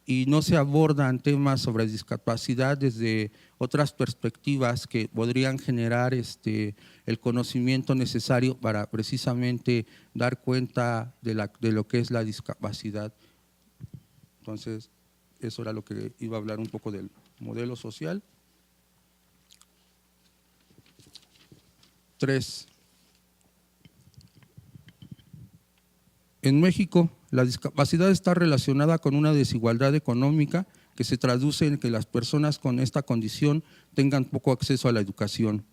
y no se abordan temas sobre discapacidad desde otras perspectivas que podrían generar el conocimiento necesario para precisamente dar cuenta de lo que es la discapacidad. Entonces, eso era lo que iba a hablar un poco del modelo social. 3. En México, la discapacidad está relacionada con una desigualdad económica que se traduce en que las personas con esta condición tengan poco acceso a la educación.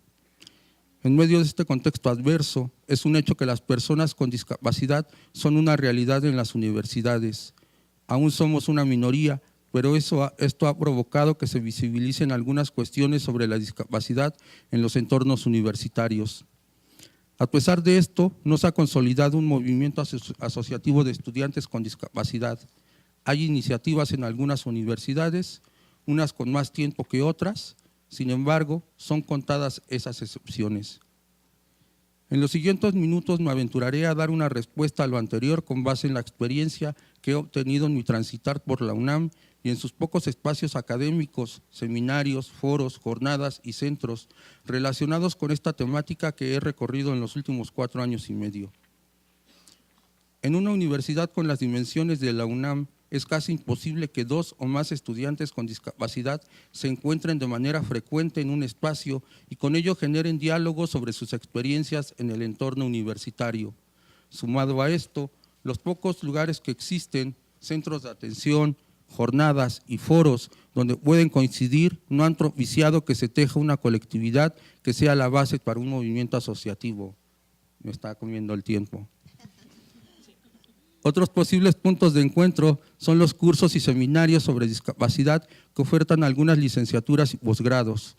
En medio de este contexto adverso, es un hecho que las personas con discapacidad son una realidad en las universidades. Aún somos una minoría, pero esto ha provocado que se visibilicen algunas cuestiones sobre la discapacidad en los entornos universitarios. A pesar de esto, no se ha consolidado un movimiento asociativo de estudiantes con discapacidad. Hay iniciativas en algunas universidades, unas con más tiempo que otras, sin embargo, son contadas esas excepciones. En los siguientes minutos me aventuraré a dar una respuesta a lo anterior con base en la experiencia que he obtenido en mi transitar por la UNAM y en sus pocos espacios académicos, seminarios, foros, jornadas y centros relacionados con esta temática que he recorrido en los últimos 4 años y medio. En una universidad con las dimensiones de la UNAM, es casi imposible que 2 o más estudiantes con discapacidad se encuentren de manera frecuente en un espacio y con ello generen diálogos sobre sus experiencias en el entorno universitario. Sumado a esto, los pocos lugares que existen, centros de atención, jornadas y foros donde pueden coincidir, no han propiciado que se teja una colectividad que sea la base para un movimiento asociativo. Me está comiendo el tiempo. Otros posibles puntos de encuentro son los cursos y seminarios sobre discapacidad que ofertan algunas licenciaturas y posgrados.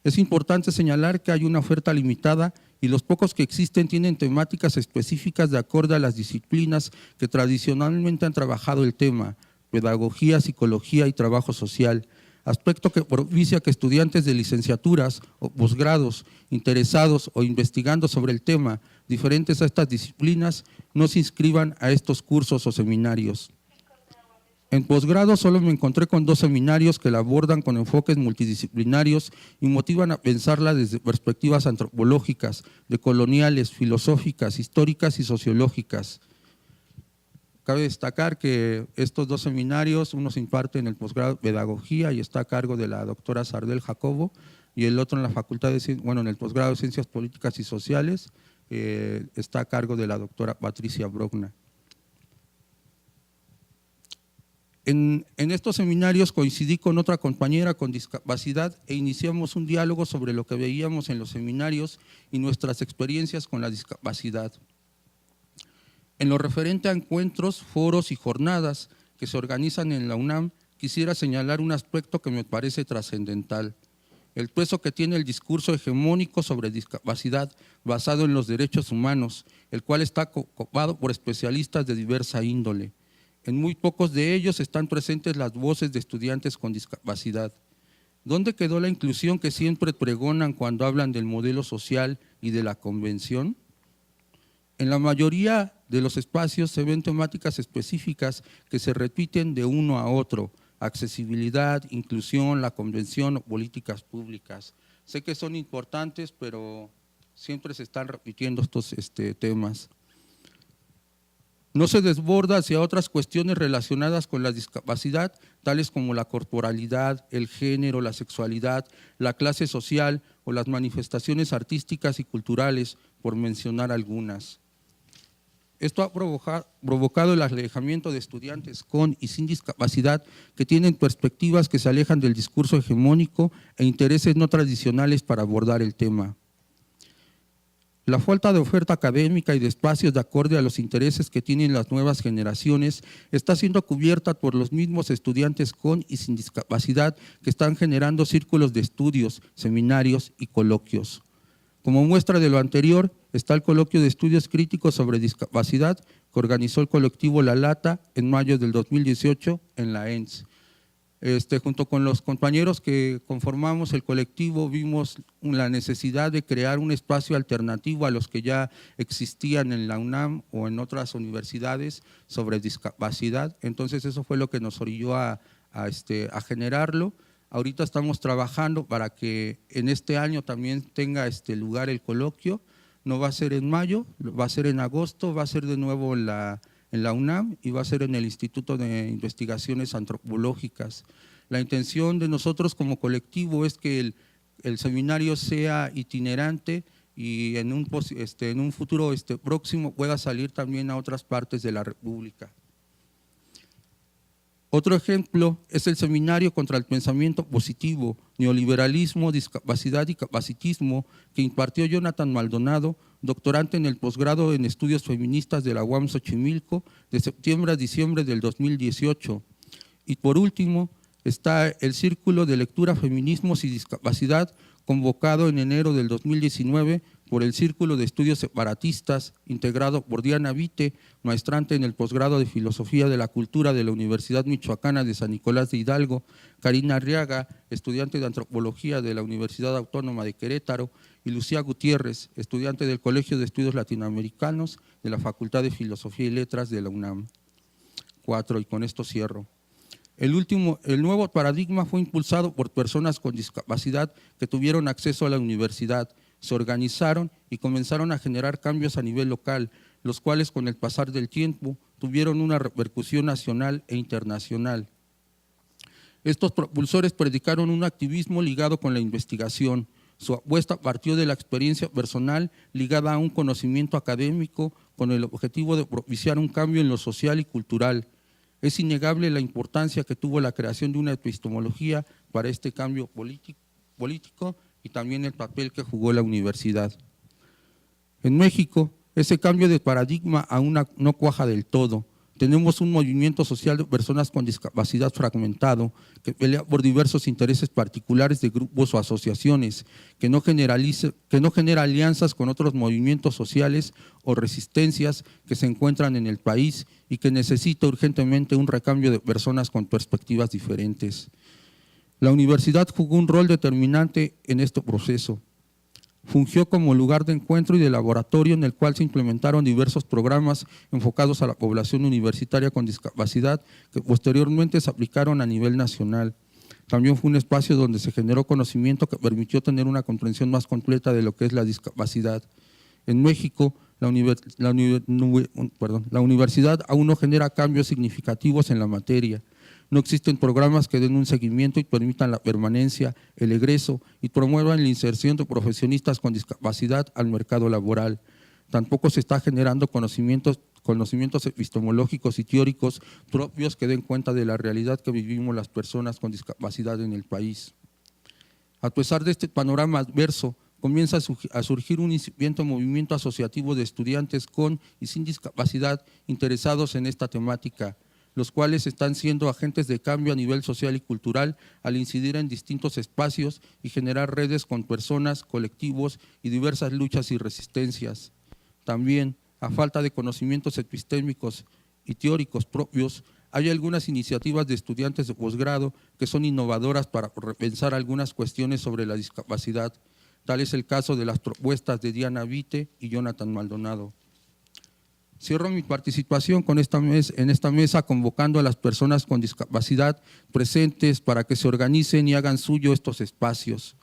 Es importante señalar que hay una oferta limitada y los pocos que existen tienen temáticas específicas de acuerdo a las disciplinas que tradicionalmente han trabajado el tema, pedagogía, psicología y trabajo social, aspecto que propicia que estudiantes de licenciaturas o posgrados interesados o investigando sobre el tema diferentes a estas disciplinas no se inscriban a estos cursos o seminarios. En posgrado solo me encontré con 2 seminarios que la abordan con enfoques multidisciplinarios y motivan a pensarla desde perspectivas antropológicas, decoloniales, filosóficas, históricas y sociológicas. Cabe destacar que estos 2 seminarios, uno se imparte en el posgrado de Pedagogía y está a cargo de la doctora Sardel Jacobo, y el otro en la Facultad de en el posgrado de Ciencias Políticas y Sociales está a cargo de la doctora Patricia Brogna. En estos seminarios coincidí con otra compañera con discapacidad e iniciamos un diálogo sobre lo que veíamos en los seminarios y nuestras experiencias con la discapacidad. En lo referente a encuentros, foros y jornadas que se organizan en la UNAM, quisiera señalar un aspecto que me parece trascendental: el peso que tiene el discurso hegemónico sobre discapacidad basado en los derechos humanos, el cual está copado por especialistas de diversa índole. En muy pocos de ellos están presentes las voces de estudiantes con discapacidad. ¿Dónde quedó la inclusión que siempre pregonan cuando hablan del modelo social y de la convención? En la mayoría de los espacios se ven temáticas específicas que se repiten de uno a otro: accesibilidad, inclusión, la convención o políticas públicas. Sé que son importantes, pero siempre se están repitiendo estos temas. No se desborda hacia otras cuestiones relacionadas con la discapacidad, tales como la corporalidad, el género, la sexualidad, la clase social o las manifestaciones artísticas y culturales, por mencionar algunas. Esto ha provocado el alejamiento de estudiantes con y sin discapacidad que tienen perspectivas que se alejan del discurso hegemónico e intereses no tradicionales para abordar el tema. La falta de oferta académica y de espacios de acorde a los intereses que tienen las nuevas generaciones está siendo cubierta por los mismos estudiantes con y sin discapacidad que están generando círculos de estudios, seminarios y coloquios. Como muestra de lo anterior está el coloquio de estudios críticos sobre discapacidad que organizó el colectivo La Lata en mayo del 2018 en la ENS. Junto con los compañeros que conformamos el colectivo vimos la necesidad de crear un espacio alternativo a los que ya existían en la UNAM o en otras universidades sobre discapacidad. Entonces eso fue lo que nos orilló a generarlo. Ahorita estamos trabajando para que en este año también tenga lugar el coloquio. No va a ser en mayo, va a ser en agosto, va a ser de nuevo en la UNAM y va a ser en el Instituto de Investigaciones Antropológicas. La intención de nosotros como colectivo es que el seminario sea itinerante y en un futuro próximo pueda salir también a otras partes de la República. Otro ejemplo es el Seminario contra el Pensamiento Positivo, Neoliberalismo, Discapacidad y Capacitismo, que impartió Jonathan Maldonado, doctorante en el posgrado en Estudios Feministas de la UAM Xochimilco, de septiembre a diciembre del 2018. Y por último está el Círculo de Lectura Feminismos y Discapacidad, convocado en enero del 2019 por el Círculo de Estudios Separatistas, integrado por Diana Vite, maestrante en el posgrado de Filosofía de la Cultura de la Universidad Michoacana de San Nicolás de Hidalgo, Karina Arriaga, estudiante de Antropología de la Universidad Autónoma de Querétaro, y Lucía Gutiérrez, estudiante del Colegio de Estudios Latinoamericanos de la Facultad de Filosofía y Letras de la UNAM. 4, y con esto cierro. El nuevo paradigma fue impulsado por personas con discapacidad que tuvieron acceso a la universidad, se organizaron y comenzaron a generar cambios a nivel local, los cuales con el pasar del tiempo tuvieron una repercusión nacional e internacional. Estos propulsores predicaron un activismo ligado con la investigación. Su apuesta partió de la experiencia personal ligada a un conocimiento académico con el objetivo de propiciar un cambio en lo social y cultural. Es innegable la importancia que tuvo la creación de una epistemología para este cambio político y también el papel que jugó la universidad. En México, ese cambio de paradigma aún no cuaja del todo. Tenemos un movimiento social de personas con discapacidad fragmentado que pelea por diversos intereses particulares de grupos o asociaciones, que no genera alianzas con otros movimientos sociales o resistencias que se encuentran en el país y que necesita urgentemente un recambio de personas con perspectivas diferentes. La universidad jugó un rol determinante en este proceso. Fungió como lugar de encuentro y de laboratorio en el cual se implementaron diversos programas enfocados a la población universitaria con discapacidad que posteriormente se aplicaron a nivel nacional. También fue un espacio donde se generó conocimiento que permitió tener una comprensión más completa de lo que es la discapacidad. En México, la universidad aún no genera cambios significativos en la materia. No existen programas que den un seguimiento y permitan la permanencia, el egreso y promuevan la inserción de profesionistas con discapacidad al mercado laboral. Tampoco se está generando conocimientos epistemológicos y teóricos propios que den cuenta de la realidad que vivimos las personas con discapacidad en el país. A pesar de este panorama adverso, comienza a surgir un incipiente movimiento asociativo de estudiantes con y sin discapacidad interesados en esta temática, los cuales están siendo agentes de cambio a nivel social y cultural al incidir en distintos espacios y generar redes con personas, colectivos y diversas luchas y resistencias. También, a falta de conocimientos epistémicos y teóricos propios, hay algunas iniciativas de estudiantes de posgrado que son innovadoras para repensar algunas cuestiones sobre la discapacidad. Tal es el caso de las propuestas de Diana Vite y Jonathan Maldonado. Cierro mi participación en esta mesa convocando a las personas con discapacidad presentes para que se organicen y hagan suyo estos espacios.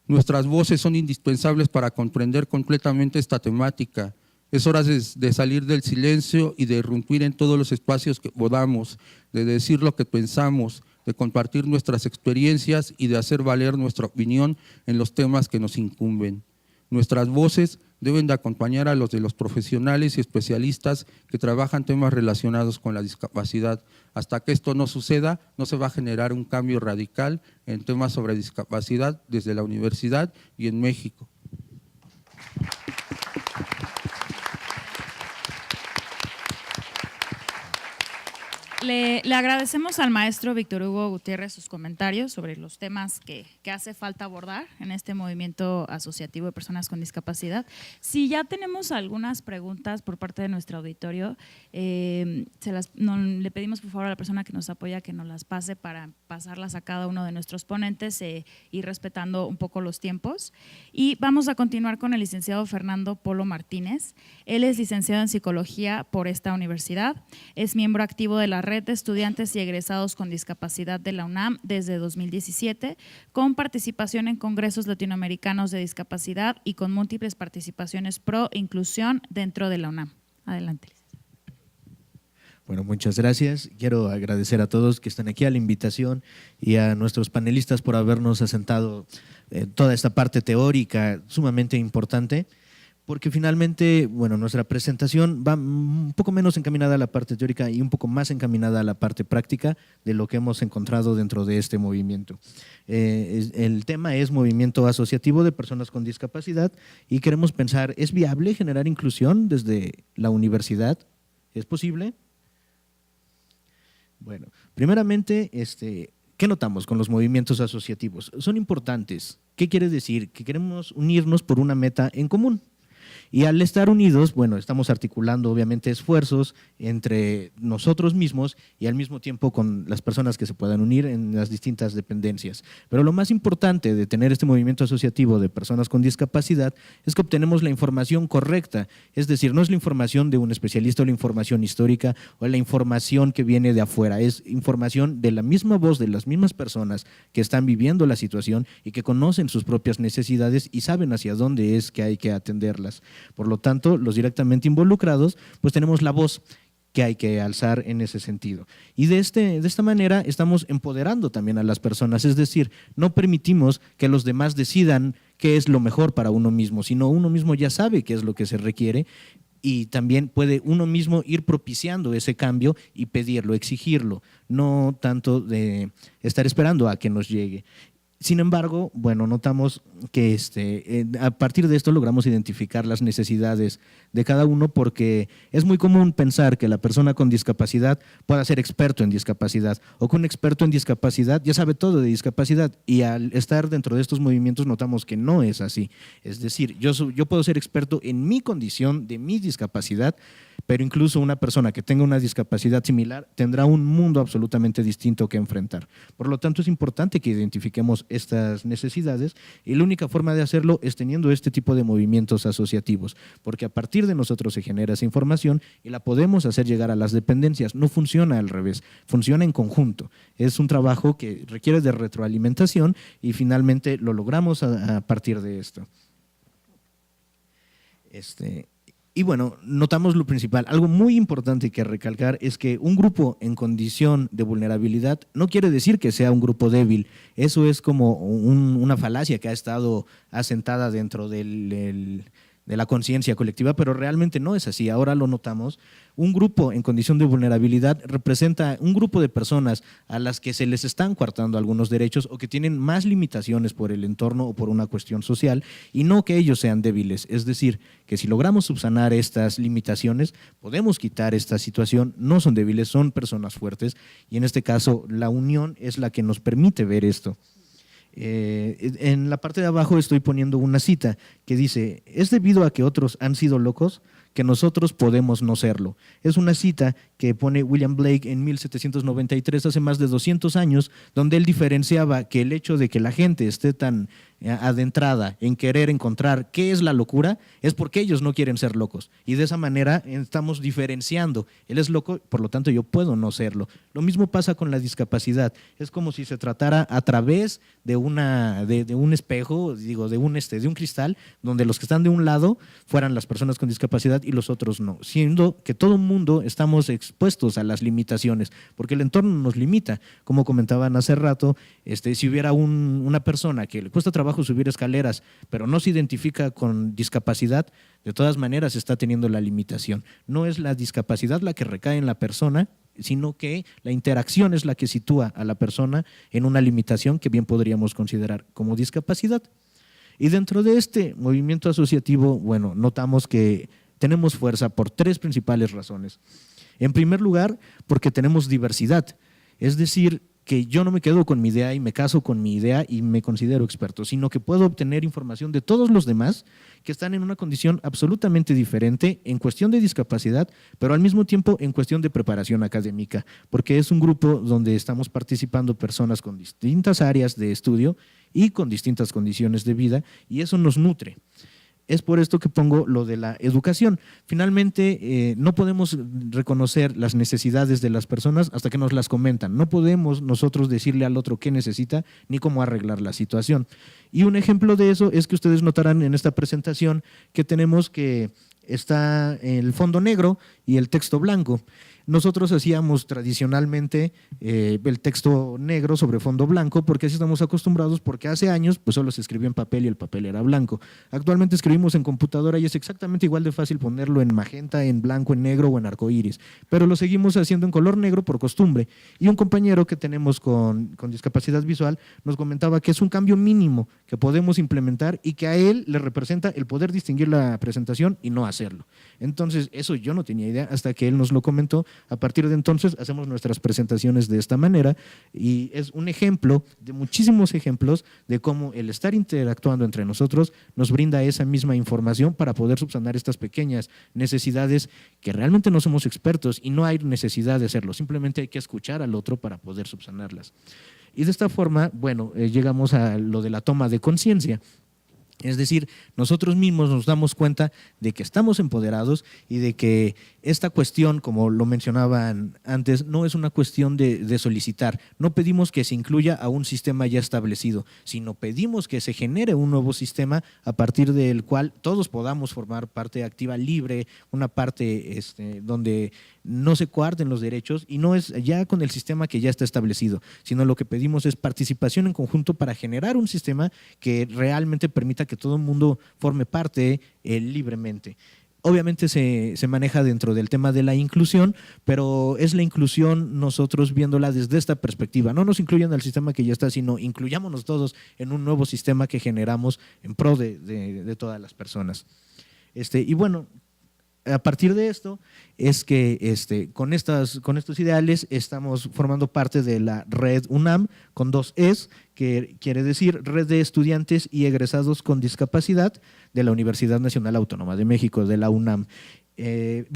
Nuestras voces son indispensables para comprender completamente esta temática. Es hora de salir del silencio y de irrumpir en todos los espacios que podamos, de decir lo que pensamos, de compartir nuestras experiencias y de hacer valer nuestra opinión en los temas que nos incumben. Nuestras voces deben de acompañar a los de los profesionales y especialistas que trabajan temas relacionados con la discapacidad. Hasta que esto no suceda, no se va a generar un cambio radical en temas sobre discapacidad desde la universidad y en México. Le agradecemos al maestro Víctor Hugo Gutiérrez sus comentarios sobre los temas que hace falta abordar en este movimiento asociativo de personas con discapacidad. Si ya tenemos algunas preguntas por parte de nuestro auditorio, le pedimos por favor a la persona que nos apoya que nos las pase para pasarlas a cada uno de nuestros ponentes y respetando un poco los tiempos. Y vamos a continuar con el licenciado Fernando Polo Martínez. Él es licenciado en Psicología por esta universidad, es miembro activo de la Red de Estudiantes y Egresados con Discapacidad de la UNAM desde 2017, con participación en congresos latinoamericanos de discapacidad y con múltiples participaciones pro inclusión dentro de la UNAM. Adelante. Bueno, muchas gracias. Quiero agradecer a todos que están aquí, a la invitación y a nuestros panelistas por habernos asentado toda esta parte teórica sumamente importante. Porque finalmente, bueno, nuestra presentación va un poco menos encaminada a la parte teórica y un poco más encaminada a la parte práctica de lo que hemos encontrado dentro de este movimiento. El tema es movimiento asociativo de personas con discapacidad y queremos pensar, ¿es viable generar inclusión desde la universidad? ¿Es posible? Bueno, primeramente, ¿qué notamos con los movimientos asociativos? Son importantes. ¿Qué quiere decir? Que queremos unirnos por una meta en común. Y al estar unidos, bueno, estamos articulando obviamente esfuerzos entre nosotros mismos y al mismo tiempo con las personas que se puedan unir en las distintas dependencias. Pero lo más importante de tener este movimiento asociativo de personas con discapacidad es que obtenemos la información correcta, es decir, no es la información de un especialista o la información histórica o la información que viene de afuera, es información de la misma voz de las mismas personas que están viviendo la situación y que conocen sus propias necesidades y saben hacia dónde es que hay que atenderlas. Por lo tanto, los directamente involucrados, pues tenemos la voz que hay que alzar en ese sentido. Y de esta manera estamos empoderando también a las personas, es decir, no permitimos que los demás decidan qué es lo mejor para uno mismo, sino uno mismo ya sabe qué es lo que se requiere y también puede uno mismo ir propiciando ese cambio y pedirlo, exigirlo, no tanto de estar esperando a que nos llegue. Sin embargo, bueno, notamos que a partir de esto logramos identificar las necesidades de cada uno porque es muy común pensar que la persona con discapacidad pueda ser experto en discapacidad o que un experto en discapacidad ya sabe todo de discapacidad y al estar dentro de estos movimientos notamos que no es así. Es decir, yo puedo ser experto en mi condición de mi discapacidad, pero incluso una persona que tenga una discapacidad similar tendrá un mundo absolutamente distinto que enfrentar. Por lo tanto, es importante que identifiquemos estas necesidades y la única forma de hacerlo es teniendo este tipo de movimientos asociativos, porque a partir de nosotros se genera esa información y la podemos hacer llegar a las dependencias. No funciona al revés, funciona en conjunto. Es un trabajo que requiere de retroalimentación y finalmente lo logramos a partir de esto. Y bueno, notamos lo principal. Algo muy importante que recalcar es que un grupo en condición de vulnerabilidad no quiere decir que sea un grupo débil. Eso es como una falacia que ha estado asentada dentro de la conciencia colectiva, pero realmente no es así. Ahora lo notamos. Un grupo en condición de vulnerabilidad representa un grupo de personas a las que se les están coartando algunos derechos o que tienen más limitaciones por el entorno o por una cuestión social y no que ellos sean débiles. Es decir, que si logramos subsanar estas limitaciones, podemos quitar esta situación. No son débiles, son personas fuertes y en este caso la unión es la que nos permite ver esto. En la parte de abajo estoy poniendo una cita que dice: ¿es debido a que otros han sido locos que nosotros podemos no serlo? Es una cita que pone William Blake en 1793, hace más de 200 años, donde él diferenciaba que el hecho de que la gente esté tan adentrada en querer encontrar qué es la locura es porque ellos no quieren ser locos y de esa manera estamos diferenciando. Él es loco, por lo tanto yo puedo no serlo. Lo mismo pasa con la discapacidad. Es como si se tratara a través de un espejo, digo, de un cristal, donde los que están de un lado fueran las personas con discapacidad y los otros no, siendo que todo el mundo estamos expuestos a las limitaciones porque el entorno nos limita. Como comentaban hace rato, si hubiera una persona que le cuesta trabajo subir escaleras pero no se identifica con discapacidad, de todas maneras está teniendo la limitación. No es la discapacidad la que recae en la persona, sino que la interacción es la que sitúa a la persona en una limitación que bien podríamos considerar como discapacidad. Y dentro de este movimiento asociativo, bueno, notamos que tenemos fuerza por tres principales razones. En primer lugar, porque tenemos diversidad, es decir, que yo no me quedo con mi idea y me caso con mi idea y me considero experto, sino que puedo obtener información de todos los demás que están en una condición absolutamente diferente en cuestión de discapacidad, pero al mismo tiempo en cuestión de preparación académica, porque es un grupo donde estamos participando personas con distintas áreas de estudio y con distintas condiciones de vida y eso nos nutre. Es por esto que pongo lo de la educación. Finalmente, no podemos reconocer las necesidades de las personas hasta que nos las comentan. No podemos nosotros decirle al otro qué necesita ni cómo arreglar la situación. Y un ejemplo de eso es que ustedes notarán en esta presentación que tenemos que está el fondo negro y el texto blanco. Nosotros hacíamos tradicionalmente el texto negro sobre fondo blanco porque así estamos acostumbrados, porque hace años pues solo se escribía en papel y el papel era blanco. Actualmente escribimos en computadora y es exactamente igual de fácil ponerlo en magenta, en blanco, en negro o en arcoíris, pero lo seguimos haciendo en color negro por costumbre. Y un compañero que tenemos con discapacidad visual nos comentaba que es un cambio mínimo que podemos implementar y que a él le representa el poder distinguir la presentación y no hacerlo. Entonces eso yo no tenía idea hasta que él nos lo comentó A partir de entonces hacemos nuestras presentaciones de esta manera y es un ejemplo de muchísimos ejemplos de cómo el estar interactuando entre nosotros nos brinda esa misma información para poder subsanar estas pequeñas necesidades que realmente no somos expertos y no hay necesidad de hacerlo, simplemente hay que escuchar al otro para poder subsanarlas. Y de esta forma, bueno, llegamos a lo de la toma de conciencia. Es decir, nosotros mismos nos damos cuenta de que estamos empoderados y de que esta cuestión, como lo mencionaban antes, no es una cuestión de solicitar. No pedimos que se incluya a un sistema ya establecido, sino pedimos que se genere un nuevo sistema a partir del cual todos podamos formar parte activa libre, una parte donde no se coarten los derechos y no es ya con el sistema que ya está establecido, sino lo que pedimos es participación en conjunto para generar un sistema que realmente permita que todo el mundo forme parte libremente. Obviamente se maneja dentro del tema de la inclusión, pero es la inclusión nosotros viéndola desde esta perspectiva. No nos incluyan al sistema que ya está, sino incluyámonos todos en un nuevo sistema que generamos en pro de todas las personas. Y bueno, a partir de esto es que con estos ideales estamos formando parte de la Red UNAM con 2 Es, que quiere decir Red de Estudiantes y Egresados con Discapacidad de la Universidad Nacional Autónoma de México, de la UNAM.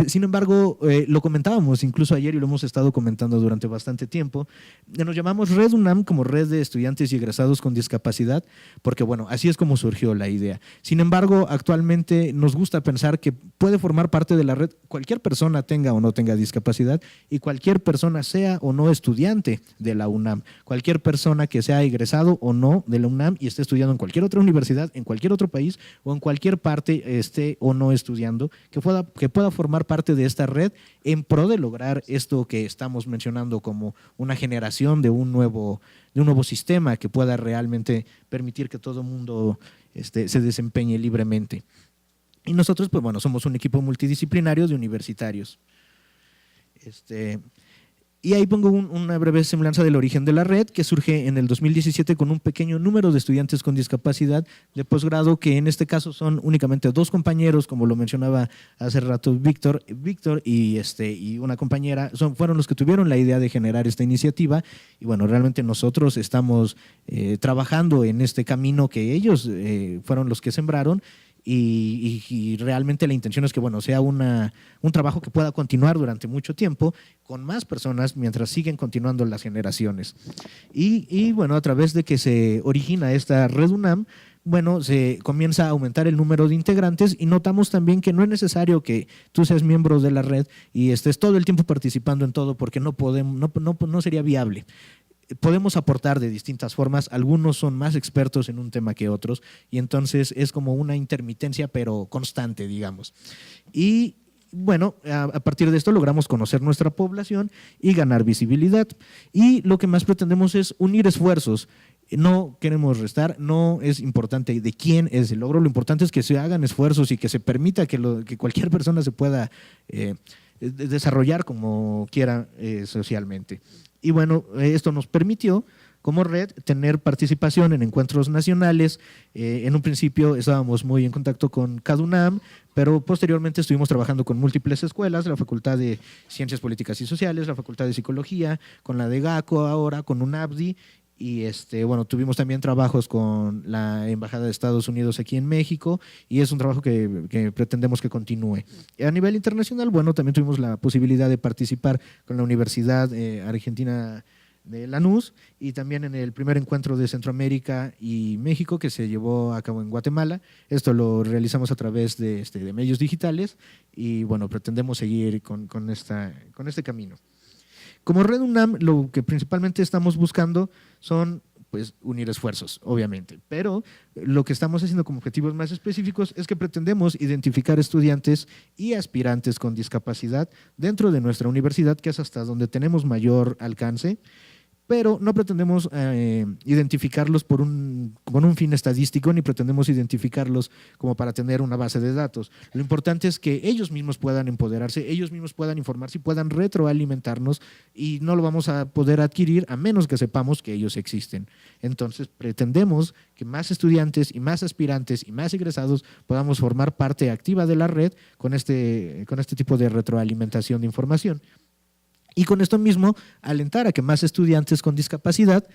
Sin embargo, lo comentábamos incluso ayer y lo hemos estado comentando durante bastante tiempo, nos llamamos Red UNAM como Red de Estudiantes y Egresados con Discapacidad, porque bueno, así es como surgió la idea. Sin embargo, actualmente nos gusta pensar que puede formar parte de la red cualquier persona tenga o no tenga discapacidad y cualquier persona sea o no estudiante de la UNAM, cualquier persona que sea egresado o no de la UNAM y esté estudiando en cualquier otra universidad, en cualquier otro país o en cualquier parte esté o no estudiando, que pueda formar parte de esta red en pro de lograr esto que estamos mencionando como una generación de un nuevo sistema que pueda realmente permitir que todo el mundo se desempeñe libremente. Y nosotros, pues bueno, somos un equipo multidisciplinario de universitarios. Y ahí pongo una breve semblanza del origen de la red, que surge en el 2017 con un pequeño número de estudiantes con discapacidad de posgrado, que en este caso son únicamente 2 compañeros, como lo mencionaba hace rato Víctor y una compañera, fueron los que tuvieron la idea de generar esta iniciativa. Y bueno, realmente nosotros estamos trabajando en este camino que ellos fueron los que sembraron. Y realmente la intención es que bueno, sea un trabajo que pueda continuar durante mucho tiempo con más personas mientras siguen continuando las generaciones. Y bueno, a través de que se origina esta Red UNAM, bueno, se comienza a aumentar el número de integrantes y notamos también que no es necesario que tú seas miembro de la red y estés todo el tiempo participando en todo porque no sería viable. Podemos aportar de distintas formas, algunos son más expertos en un tema que otros y entonces es como una intermitencia pero constante, digamos. Y bueno, a partir de esto logramos conocer nuestra población y ganar visibilidad y lo que más pretendemos es unir esfuerzos. No queremos restar, no es importante de quién es el logro, lo importante es que se hagan esfuerzos y que se permita que cualquier persona se pueda desarrollar como quiera socialmente. Y bueno, esto nos permitió como red tener participación en encuentros nacionales. En un principio estábamos muy en contacto con CADUNAM, pero posteriormente estuvimos trabajando con múltiples escuelas, la Facultad de Ciencias Políticas y Sociales, la Facultad de Psicología, con la de GACO ahora, con UNAPDI. Y bueno, tuvimos también trabajos con la Embajada de Estados Unidos aquí en México y es un trabajo que pretendemos que continúe. A nivel internacional, bueno, también tuvimos la posibilidad de participar con la Universidad Argentina de Lanús y también en el primer encuentro de Centroamérica y México que se llevó a cabo en Guatemala. Esto lo realizamos a través de medios digitales y bueno, pretendemos seguir con este camino. Como Red UNAM, lo que principalmente estamos buscando son pues unir esfuerzos, obviamente, pero lo que estamos haciendo como objetivos más específicos es que pretendemos identificar estudiantes y aspirantes con discapacidad dentro de nuestra universidad, que es hasta donde tenemos mayor alcance, pero no pretendemos identificarlos con un fin estadístico, ni pretendemos identificarlos como para tener una base de datos. Lo importante es que ellos mismos puedan empoderarse, ellos mismos puedan informarse y puedan retroalimentarnos y no lo vamos a poder adquirir a menos que sepamos que ellos existen. Entonces pretendemos que más estudiantes y más aspirantes y más egresados podamos formar parte activa de la red con este tipo de retroalimentación de información. Y con esto mismo, alentar a que más estudiantes con discapacidad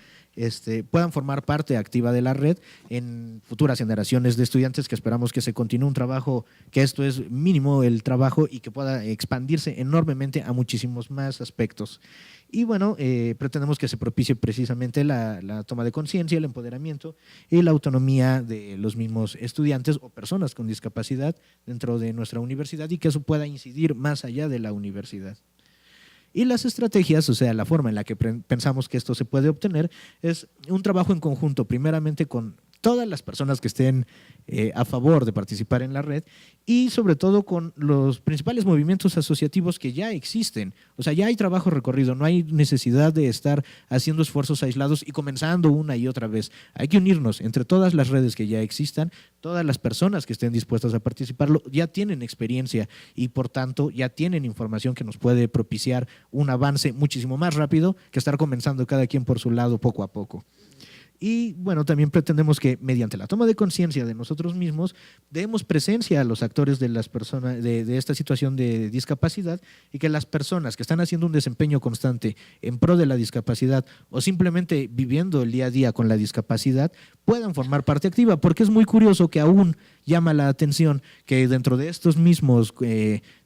puedan formar parte activa de la red en futuras generaciones de estudiantes, que esperamos que se continúe un trabajo, que esto es mínimo el trabajo y que pueda expandirse enormemente a muchísimos más aspectos. Y bueno, pretendemos que se propicie precisamente la toma de conciencia, el empoderamiento y la autonomía de los mismos estudiantes o personas con discapacidad dentro de nuestra universidad, y que eso pueda incidir más allá de la universidad. Y las estrategias, o sea, la forma en la que pensamos que esto se puede obtener, es un trabajo en conjunto, primeramente con todas las personas que estén a favor de participar en la red, y sobre todo con los principales movimientos asociativos que ya existen. O sea, ya hay trabajo recorrido, no hay necesidad de estar haciendo esfuerzos aislados y comenzando una y otra vez. Hay que unirnos entre todas las redes que ya existan. Todas las personas que estén dispuestas a participarlo ya tienen experiencia y por tanto ya tienen información que nos puede propiciar un avance muchísimo más rápido que estar comenzando cada quien por su lado poco a poco. Y bueno, también pretendemos que mediante la toma de conciencia de nosotros mismos demos presencia a los actores de las personas de esta situación de discapacidad, y que las personas que están haciendo un desempeño constante en pro de la discapacidad o simplemente viviendo el día a día con la discapacidad puedan formar parte activa, porque es muy curioso que aún llama la atención que dentro de estos mismos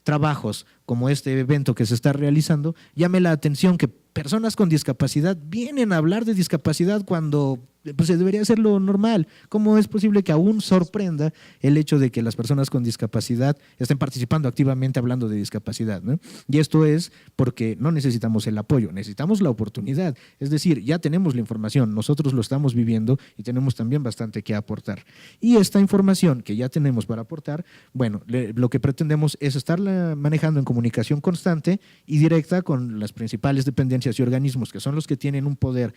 trabajos, como este evento que se está realizando, llame la atención que personas con discapacidad vienen a hablar de discapacidad cuando pues debería ser lo normal. ¿Cómo es posible que aún sorprenda el hecho de que las personas con discapacidad estén participando activamente hablando de discapacidad, ¿no? Y esto es porque no necesitamos el apoyo, necesitamos la oportunidad. Es decir, ya tenemos la información, nosotros lo estamos viviendo y tenemos también bastante que aportar. Y esta información que ya tenemos para aportar, bueno, lo que pretendemos es estarla manejando en comunicación constante y directa con las principales dependencias y organismos, que son los que tienen un poder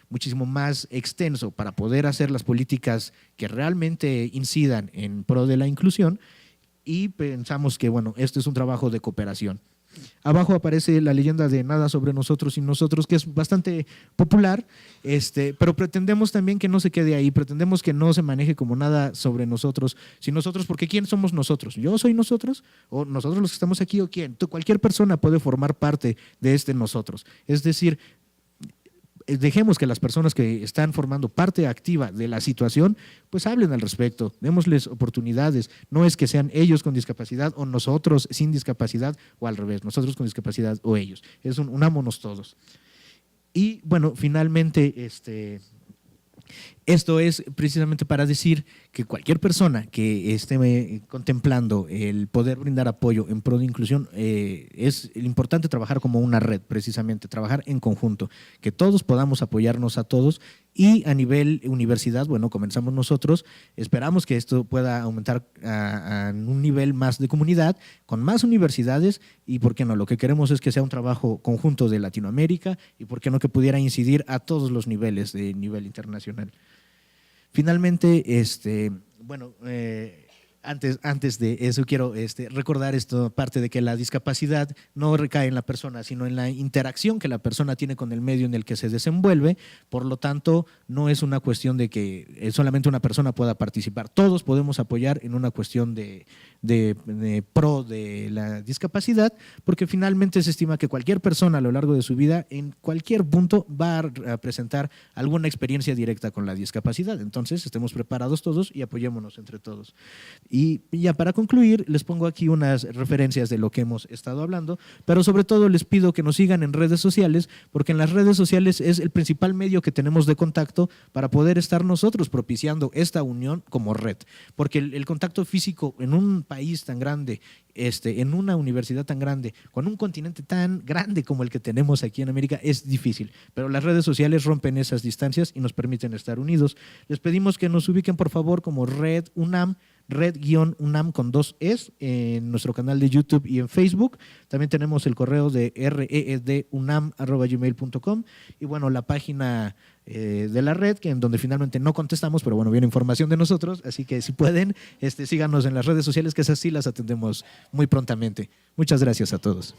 muchísimo más extenso para poder hacer las políticas que realmente incidan en pro de la inclusión, y pensamos que bueno, este es un trabajo de cooperación. Abajo aparece la leyenda de Nada sobre nosotros y nosotros, que es bastante popular, pero pretendemos también que no se quede ahí, pretendemos que no se maneje como nada sobre nosotros, sin nosotros, porque ¿quién somos nosotros? ¿Yo soy nosotros? ¿O nosotros los que estamos aquí? ¿O quién? Cualquier persona puede formar parte de este nosotros. Es decir, dejemos que las personas que están formando parte activa de la situación pues hablen al respecto, démosles oportunidades. No es que sean ellos con discapacidad o nosotros sin discapacidad, o al revés, nosotros con discapacidad o ellos. Es unámonos todos. Y bueno, finalmente esto es precisamente para decir que cualquier persona que esté contemplando el poder brindar apoyo en pro de inclusión, es importante trabajar como una red, precisamente, trabajar en conjunto, que todos podamos apoyarnos a todos. Y a nivel universidad, bueno, comenzamos nosotros, esperamos que esto pueda aumentar a un nivel más de comunidad, con más universidades, y por qué no, lo que queremos es que sea un trabajo conjunto de Latinoamérica, y por qué no que pudiera incidir a todos los niveles, de nivel internacional. Finalmente, bueno, antes de eso quiero recordar esto, parte de que la discapacidad no recae en la persona, sino en la interacción que la persona tiene con el medio en el que se desenvuelve. Por lo tanto, no es una cuestión de que solamente una persona pueda participar. Todos podemos apoyar en una cuestión de pro de la discapacidad, porque finalmente se estima que cualquier persona a lo largo de su vida, en cualquier punto, va a presentar alguna experiencia directa con la discapacidad. Entonces, estemos preparados todos y apoyémonos entre todos. Y ya para concluir, les pongo aquí unas referencias de lo que hemos estado hablando, pero sobre todo les pido que nos sigan en redes sociales, porque en las redes sociales es el principal medio que tenemos de contacto para poder estar nosotros propiciando esta unión como red, porque el contacto físico en un país tan grande, en una universidad tan grande, con un continente tan grande como el que tenemos aquí en América, es difícil, pero las redes sociales rompen esas distancias y nos permiten estar unidos. Les pedimos que nos ubiquen por favor como Red UNAM, Red-UNAM con 2 Es, en nuestro canal de YouTube y en Facebook. También tenemos el correo de reedunam@gmail.com, y bueno, la página de la red, en donde finalmente no contestamos, pero bueno, viene información de nosotros, así que si pueden, síganos en las redes sociales, que esas sí las atendemos muy prontamente. Muchas gracias a todos.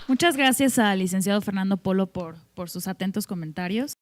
Muchas gracias al licenciado Fernando Polo por sus atentos comentarios.